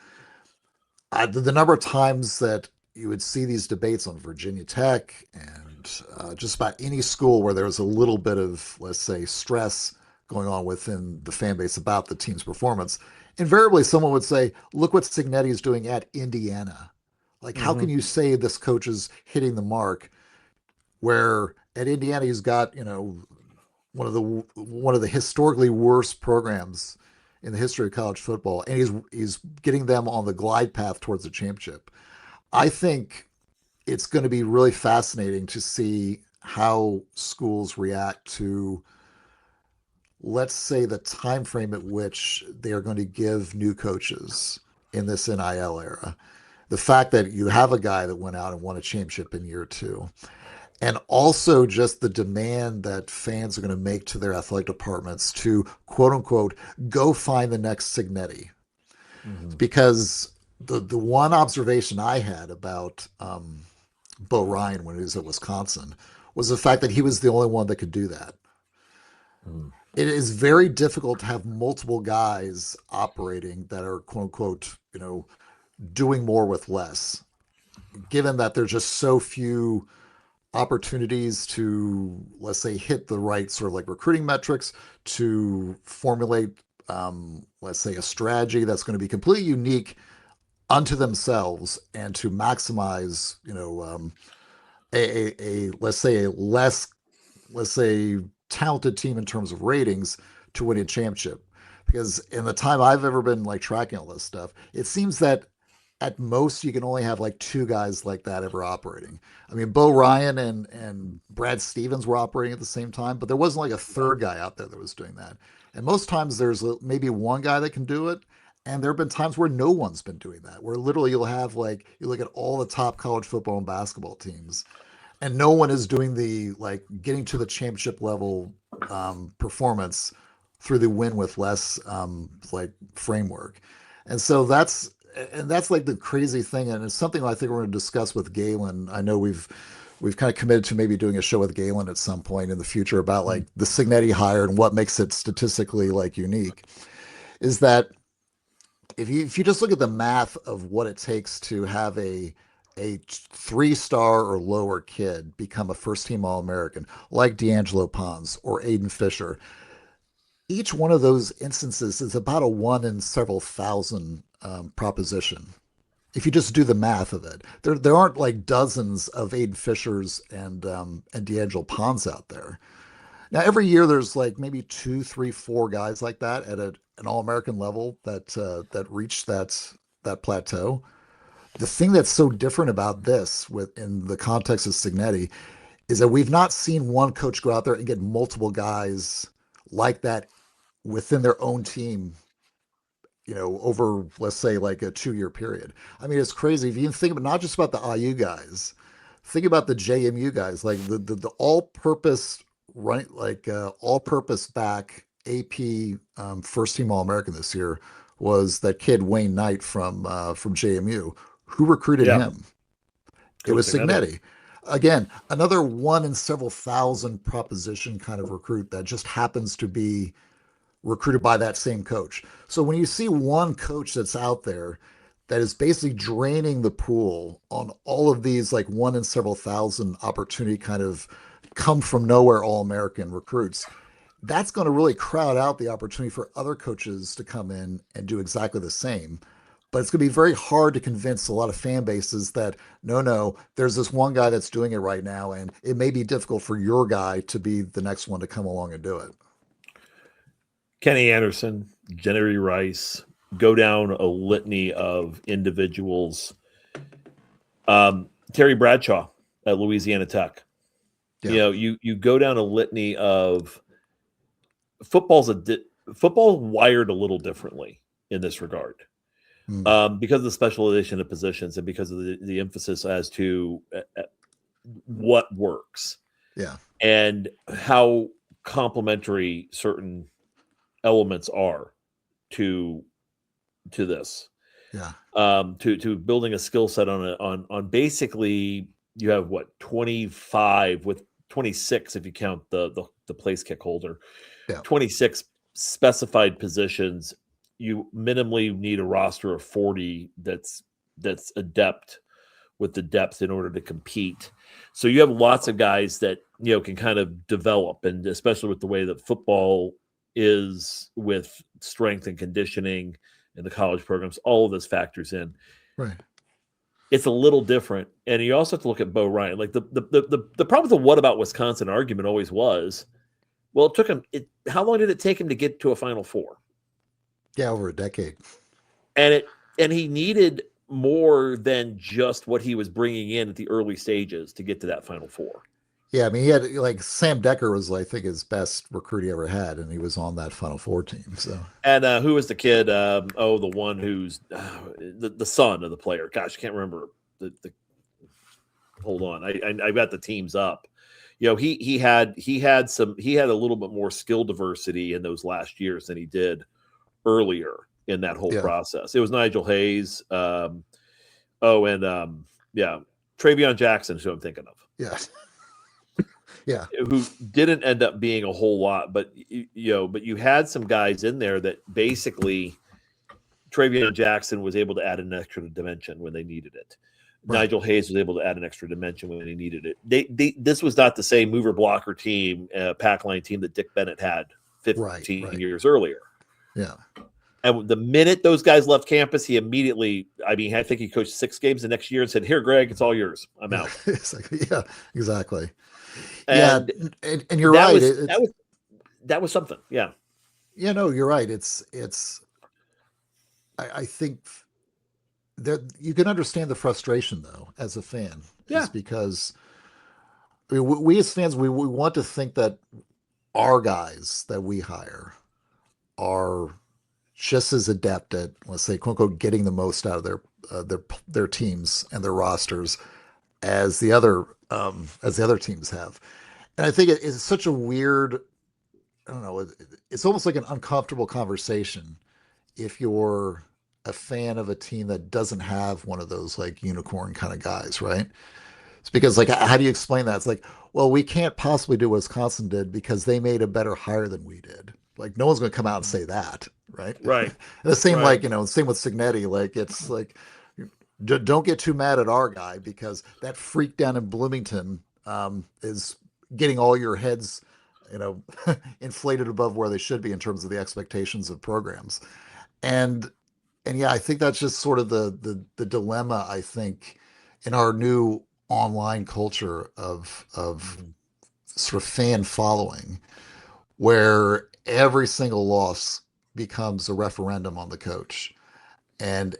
The number of times that you would see these debates on Virginia Tech and just about any school where there's a little bit of, let's say, stress going on within the fan base about the team's performance, invariably someone would say, look what Signetti is doing at Indiana. Like, how can you say this coach is hitting the mark where at Indiana he's got, one of the historically worst programs in the history of college football, and he's getting them on the glide path towards the championship. I think it's going to be really fascinating to see how schools react to, let's say, the time frame at which they are going to give new coaches in this NIL era. The fact that you have a guy that went out and won a championship in year 2, and also just the demand that fans are going to make to their athletic departments to, quote unquote, go find the next Signetti. Because the one observation I had about Bo Ryan when he was at Wisconsin was the fact that he was the only one that could do that. It is very difficult to have multiple guys operating that are, quote unquote, doing more with less, given that there's just so few opportunities to, let's say, hit the right sort of like recruiting metrics, to formulate, let's say, a strategy that's going to be completely unique unto themselves and to maximize, a let's say a less, let's say, talented team in terms of ratings to win a championship. Because in the time I've ever been like tracking all this stuff, it seems that at most you can only have like 2 guys like that ever operating. I mean, Bo Ryan and Brad Stevens were operating at the same time, but there wasn't like a third guy out there that was doing that. And most times there's maybe one guy that can do it. And there have been times where no one's been doing that, where literally you'll have, like, you look at all the top college football and basketball teams, and no one is doing the, like, getting to the championship level performance through the win with less like framework. And so that's like the crazy thing, and it's something I think we're going to discuss with Galen. I know we've kind of committed to maybe doing a show with Galen at some point in the future about like the Signetti hire and what makes it statistically like unique. Is that if you just look at the math of what it takes to have a 3-star or lower kid become a first-team All-American, like D'Angelo Pons or Aiden Fisher, each one of those instances is about a 1 in several thousand proposition. If you just do the math of it, there aren't like dozens of Aiden Fishers and D'Angelo Pons out there. Now, every year there's like maybe 2, 3, 4 guys like that at an All-American level that reach that plateau. The thing that's so different about this, in the context of Signetti, is that we've not seen one coach go out there and get multiple guys like that within their own team, over, let's say, like a 2-year period. I mean, it's crazy. If you think about not just about the IU guys, think about the JMU guys, like the all-purpose all-purpose back AP first team All-American this year was that kid Wayne Knight from JMU. Who recruited him? It was Signetti. Again, another one in several thousand proposition kind of recruit that just happens to be recruited by that same coach. So when you see one coach that's out there that is basically draining the pool on all of these like one in several thousand opportunity kind of come from nowhere All-American recruits, that's going to really crowd out the opportunity for other coaches to come in and do exactly the same. But it's going to be very hard to convince a lot of fan bases that, no, there's this one guy that's doing it right now, and it may be difficult for your guy to be the next one to come along and do it. Kenny Anderson, Jerry Rice, go down a litany of individuals. Terry Bradshaw at Louisiana Tech. Yeah. You go down a litany of football's wired a little differently in this regard. Because of the specialization of positions and because of the emphasis as to what works, and how complementary certain elements are to this, to building a skill set on basically you have 25 with 26 if you count the place kick holder, 26 specified positions. You minimally need a roster of 40 that's adept with the depth in order to compete. So you have lots of guys that can kind of develop, and especially with the way that football is with strength and conditioning and the college programs, all of this factors in. Right. It's a little different, and you also have to look at Bo Ryan. Like the problem with the "what about Wisconsin" argument always was, well, it took him. How long did it take him to get to a Final Four? Yeah, over a decade. And he needed more than just what he was bringing in at the early stages to get to that Final Four. Yeah, I mean, he had like Sam Decker was, I think, his best recruit he ever had, and he was on that Final Four team. So, and who was the kid? The one who's the son of the player. Gosh, I can't remember. Hold on, I got the teams up. He had a little bit more skill diversity in those last years than he did earlier in that whole process. It was Nigel Hayes. Travion Jackson is who I'm thinking of. Yeah. Who didn't end up being a whole lot, but you had some guys in there that basically Travion Jackson was able to add an extra dimension when they needed it. Right. Nigel Hayes was able to add an extra dimension when they needed it. This was not the same mover blocker team, pack line team that Dick Bennett had 15 years earlier. Yeah. And the minute those guys left campus, he immediately, I think he coached 6 games the next year and said, "Here, Greg, it's all yours. I'm out." Yeah, exactly. And you're right. That was something. Yeah. Yeah, no, you're right. I think that you can understand the frustration though, as a fan. Yeah. Is because we as fans, we want to think that our guys that we hire are just as adept at, let's say, quote unquote, getting the most out of their teams and their rosters as the other teams have. And I think it's such a weird, I don't know, it's almost like an uncomfortable conversation if you're a fan of a team that doesn't have one of those like unicorn kind of guys, right? It's because, like, how do you explain that? It's like, well, we can't possibly do what Wisconsin did because they made a better hire than we did. Like, no one's going to come out and say that, right? Right. The same, like, same with Signetti. Like, it's like, don't get too mad at our guy because that freak down in Bloomington is getting all your heads, inflated above where they should be in terms of the expectations of programs. And yeah, I think that's just sort of the dilemma, I think, in our new online culture of sort of fan following, where every single loss becomes a referendum on the coach and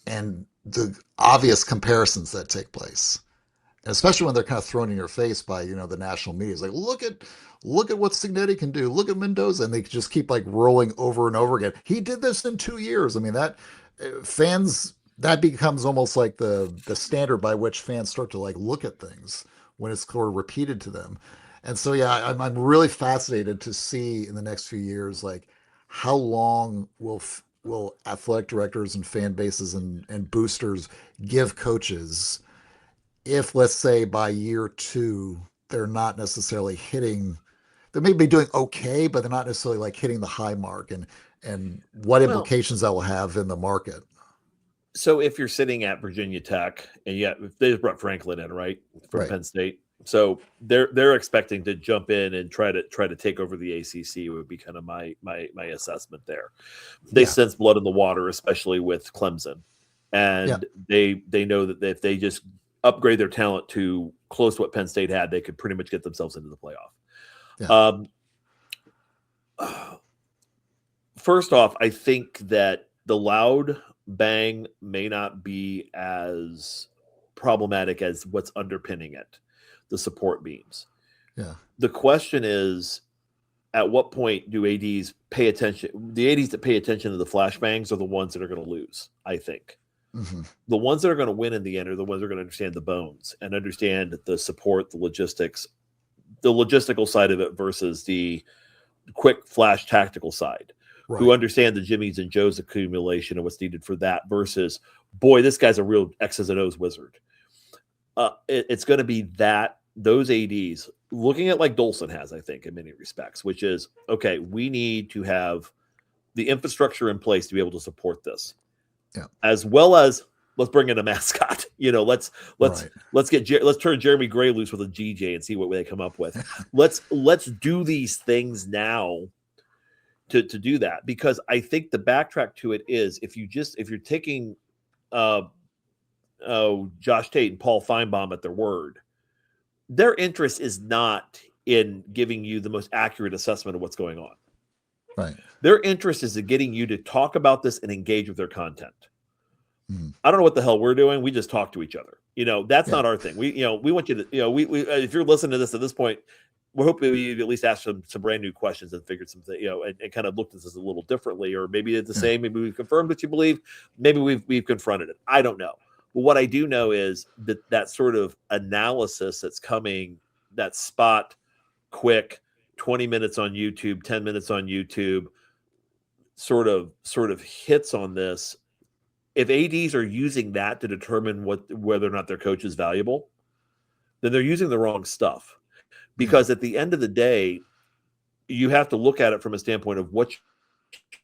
the obvious comparisons that take place, and especially when they're kind of thrown in your face by the national media. It's like, look at what Signetti can do, look at Mendoza, and they just keep like rolling over and over again. He did this in 2 years. I mean, that fans that becomes almost like the standard by which fans start to like look at things when it's sort of repeated to them. And so, yeah, I'm really fascinated to see in the next few years, like how long will athletic directors and fan bases and boosters give coaches if, let's say, by year 2, they're not necessarily hitting, they may be doing okay, but they're not necessarily like hitting the high mark, and what implications that will have in the market. So if you're sitting at Virginia Tech, and they just brought Franklin in, right, from Penn State, so they're expecting to jump in and try to take over the ACC would be kind of my assessment there. They sense blood in the water, especially with Clemson, and they know that if they just upgrade their talent to close to what Penn State had, they could pretty much get themselves into the playoff. First off, I think that the loud bang may not be as problematic as what's underpinning it, the support beams. Yeah. The question is, at what point do ADs pay attention? The ADs that pay attention to the flashbangs are the ones that are going to lose, I think. Mm-hmm. The ones that are going to win in the end are the ones that are going to understand the bones and understand the support, the logistics, the logistical side of it versus the quick flash tactical side, who understand the Jimmys and Joes accumulation and what's needed for that versus, boy, this guy's a real X's and O's wizard. It's going to be those ADs looking at like Dolson has, I think, in many respects, which is, okay, we need to have the infrastructure in place to be able to support this. Yeah. As well as let's bring in a mascot. Let's turn Jeremy Gray loose with a GJ and see what they come up with. let's do these things now to do that, because I think the backtrack to it is if you're taking Josh Tate and Paul Feinbaum at their word, their interest is not in giving you the most accurate assessment of what's going on. Right. Their interest is in getting you to talk about this and engage with their content. I don't know what the hell we're doing. We just talk to each other. That's not our thing. We want you to, if you're listening to this at this point, we're hoping you at least ask some brand new questions and figured some things, and kind of looked at this a little differently, or maybe it's the same. Maybe we've confirmed what you believe. Maybe we've confronted it. I don't know. But what I do know is that sort of analysis that's coming, that spot, quick, 20 minutes on YouTube, 10 minutes on YouTube, sort of hits on this. If ADs are using that to determine whether or not their coach is valuable, then they're using the wrong stuff. Because at the end of the day, you have to look at it from a standpoint of what's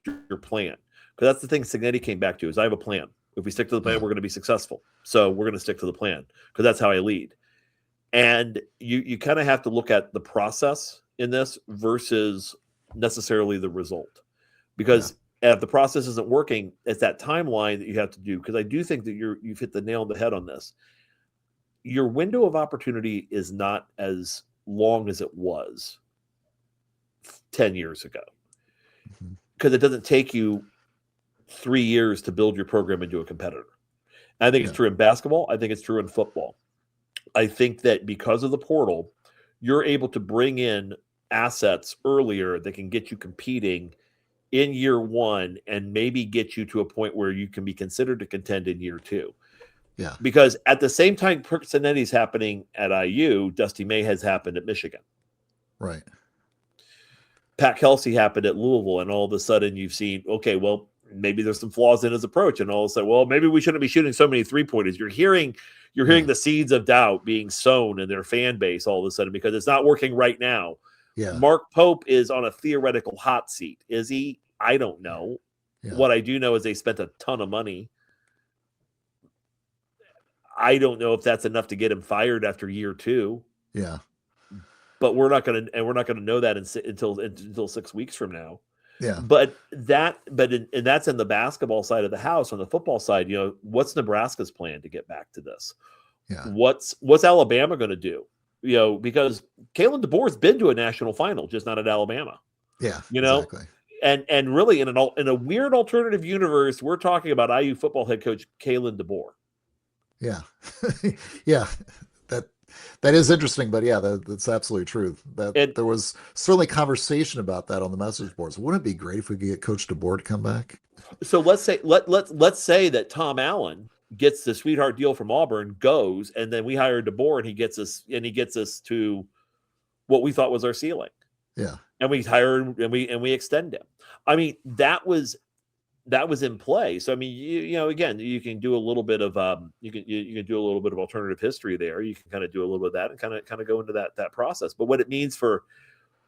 your plan. Because that's the thing Signetti came back to, is I have a plan. If we stick to the plan, we're going to be successful. So we're going to stick to the plan, because that's how I lead. And you kind of have to look at the process in this versus necessarily the result. Because if the process isn't working, it's that timeline that you have to do. Because I do think that you've hit the nail on the head on this. Your window of opportunity is not as long as it was 10 years ago. Because it doesn't take you 3 years to build your program into a competitor. And I think it's true in basketball. I think it's true in football. I think that because of the portal, you're able to bring in assets earlier that can get you competing in year 1 and maybe get you to a point where you can be considered to contend in year 2. Yeah. Because at the same time Signetti happening at IU, Dusty May has happened at Michigan. Right. Pat Kelsey happened at Louisville, and all of a sudden you've seen, okay, well, maybe there's some flaws in his approach, and all of a sudden, well, maybe we shouldn't be shooting so many 3-pointers. You're hearing the seeds of doubt being sown in their fan base all of a sudden because it's not working right now. Yeah. Mark Pope is on a theoretical hot seat. Is he? I don't know. Yeah. What I do know is they spent a ton of money. I don't know if that's enough to get him fired after year 2. Yeah. But we're not going to know that until 6 weeks from now. Yeah. But that's in the basketball side of the house. On the football side, what's Nebraska's plan to get back to this? Yeah. What's Alabama going to do? Because Kalen DeBoer's been to a national final, just not at Alabama. Yeah. Exactly. And really in a weird alternative universe, we're talking about IU football head coach Kalen DeBoer. Yeah. Yeah. That is interesting, but yeah, that's absolutely true. There was certainly conversation about that on the message boards. Wouldn't it be great if we could get Coach DeBoer to come back? So let's say let's say that Tom Allen gets the sweetheart deal from Auburn, goes, and then we hire DeBoer, and he gets us to what we thought was our ceiling. Yeah, and we hire him, and we extend him. I mean, that was in play. So I mean, you know, again, you can do a little bit of you can do a little bit of alternative history there. You can kind of do a little bit of that and kind of go into that process. But what it means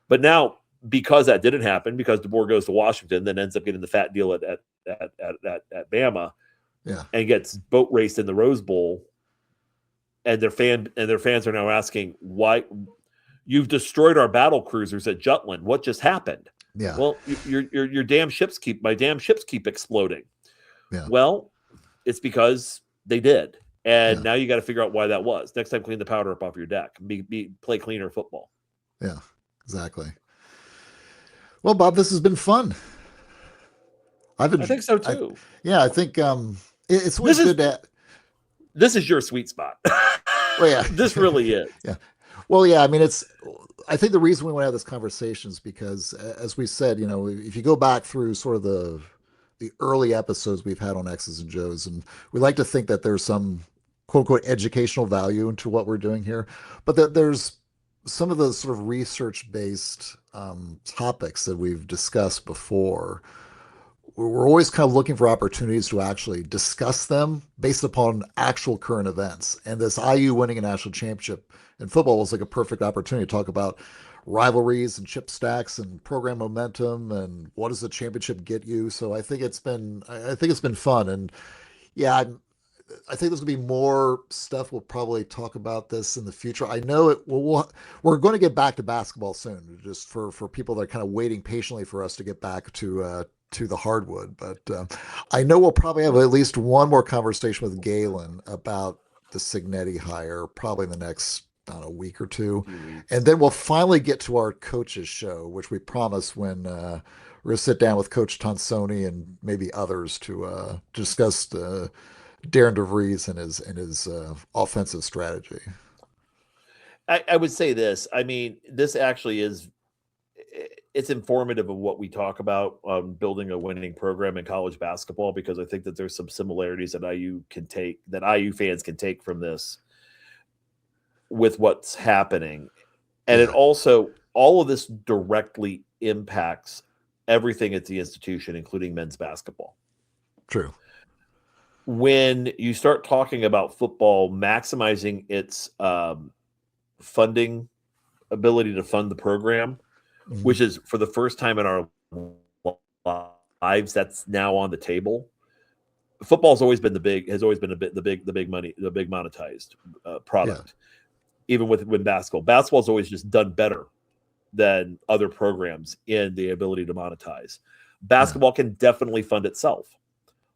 but now, because that didn't happen, because DeBoer goes to Washington, then ends up getting the fat deal at Bama, yeah, and gets boat raced in the Rose Bowl, and their fans are now asking, why you've destroyed our battle cruisers at Jutland? What just happened? Yeah. Well, your damn ships keep exploding. Yeah. Well, it's because they did, and now you got to figure out why that was. Next time, clean the powder up off your deck. Play cleaner football. Yeah, exactly. Well, Bob, this has been fun. I think so too. I think it's always good to. This is your sweet spot. Well, yeah, this really is. Yeah. Well, yeah. I mean, I think the reason we want to have this conversation is because, as we said, you know, if you go back through sort of the early episodes we've had on X's and Joes, and we like to think that there's some quote unquote educational value into what we're doing here, but that there's some of the sort of research based topics that we've discussed before. We're always kind of looking for opportunities to actually discuss them based upon actual current events. And this IU winning a national championship in football was like a perfect opportunity to talk about rivalries and chip stacks and program momentum and what does the championship get you. So I think it's been fun. And yeah, I think there's gonna be more stuff. We'll probably talk about this in the future. I know we're going to get back to basketball soon, just for people that are kind of waiting patiently for us to get back to the hardwood. But I know we'll probably have at least one more conversation with Galen about the Signetti hire, probably in the next, I don't know, week or two. And then we'll finally get to our coaches show, which we promise when we're going to sit down with Coach Tonsoni and maybe others to discuss Darren DeVries and his offensive strategy. I would say this. I mean, this actually it's informative of what we talk about building a winning program in college basketball, because I think that there's some similarities that IU fans can take from this with what's happening. And it also, all of this directly impacts everything at the institution, including men's basketball. True. When you start talking about football maximizing its funding ability to fund the program, which is for the first time in our lives, that's now on the table. Football has always been the big monetized product. Even with basketball. Basketball's always just done better than other programs in the ability to monetize. Basketball can definitely fund itself.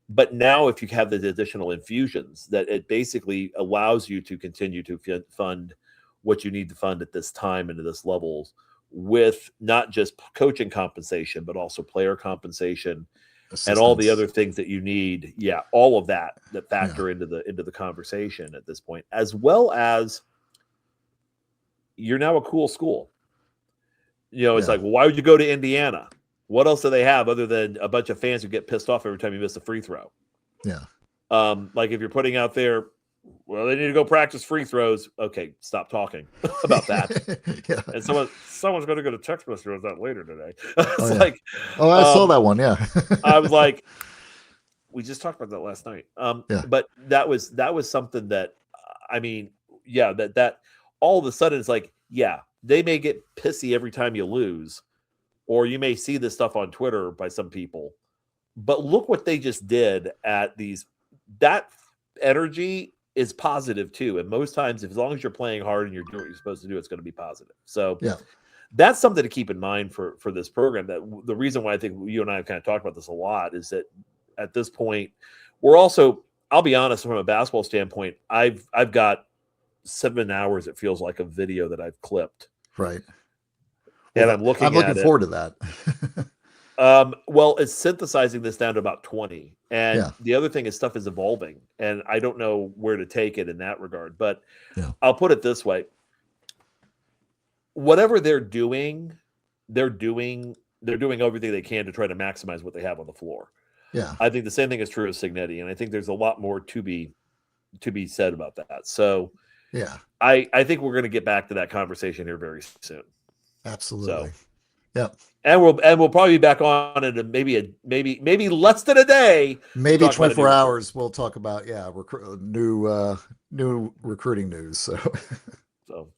But now if you have the additional infusions, that it basically allows you to continue to fund what you need to fund at this time and at this levels, with not just coaching compensation, but also player compensation and all the other things that you need. Yeah, all of that factor into the conversation at this point, as well as you're now a cool school. You know, it's like, well, why would you go to Indiana? What else do they have other than a bunch of fans who get pissed off every time you miss a free throw? Yeah. Like if you're putting out there, well, they need to go practice free throws. Okay, stop talking about that. And someone's going to go to text message about that later today. I saw that one. Yeah. I was like, we just talked about that last night. But that was something that, I mean, that all of a sudden it's like, they may get pissy every time you lose, or you may see this stuff on Twitter by some people, but look what they just did at these. That energy is positive too. And most times, as long as you're playing hard and you're doing what you're supposed to do, it's going to be positive. So that's something to keep in mind for this program. That the reason why I think you and I have kind of talked about this a lot is that at this point, we're also, I'll be honest, from a basketball standpoint, I've got 7 hours, it feels like, of video that I've clipped. Right. And I'm looking forward to that. Well, it's synthesizing this down to about 20. And the other thing is stuff is evolving. And I don't know where to take it in that regard. But I'll put it this way. Whatever they're doing everything they can to try to maximize what they have on the floor. Yeah. I think the same thing is true of Signetti. And I think there's a lot more to be said about that. So yeah, I think we're going to get back to that conversation here very soon. Absolutely. So, yeah. And we'll probably be back on in maybe less than a day. Maybe 24 hours. We'll talk about new recruiting news. So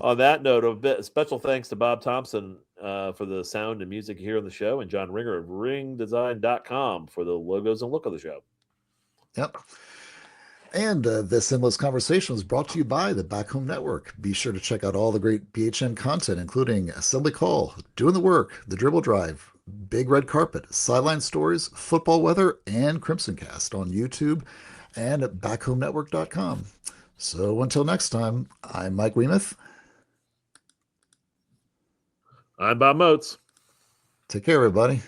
on that note, a special thanks to Bob Thompson for the sound and music here on the show, and John Ringer of ringdesign.com for the logos and look of the show. Yep. And this Endless Conversation was brought to you by the Back Home Network. Be sure to check out all the great BHN content, including Assembly Call, Doing the Work, The Dribble Drive, Big Red Carpet, Sideline Stories, Football Weather, and Crimson Cast on YouTube and at backhomenetwork.com. So until next time, I'm Mike Wiemuth. I'm Bob Moats. Take care, everybody.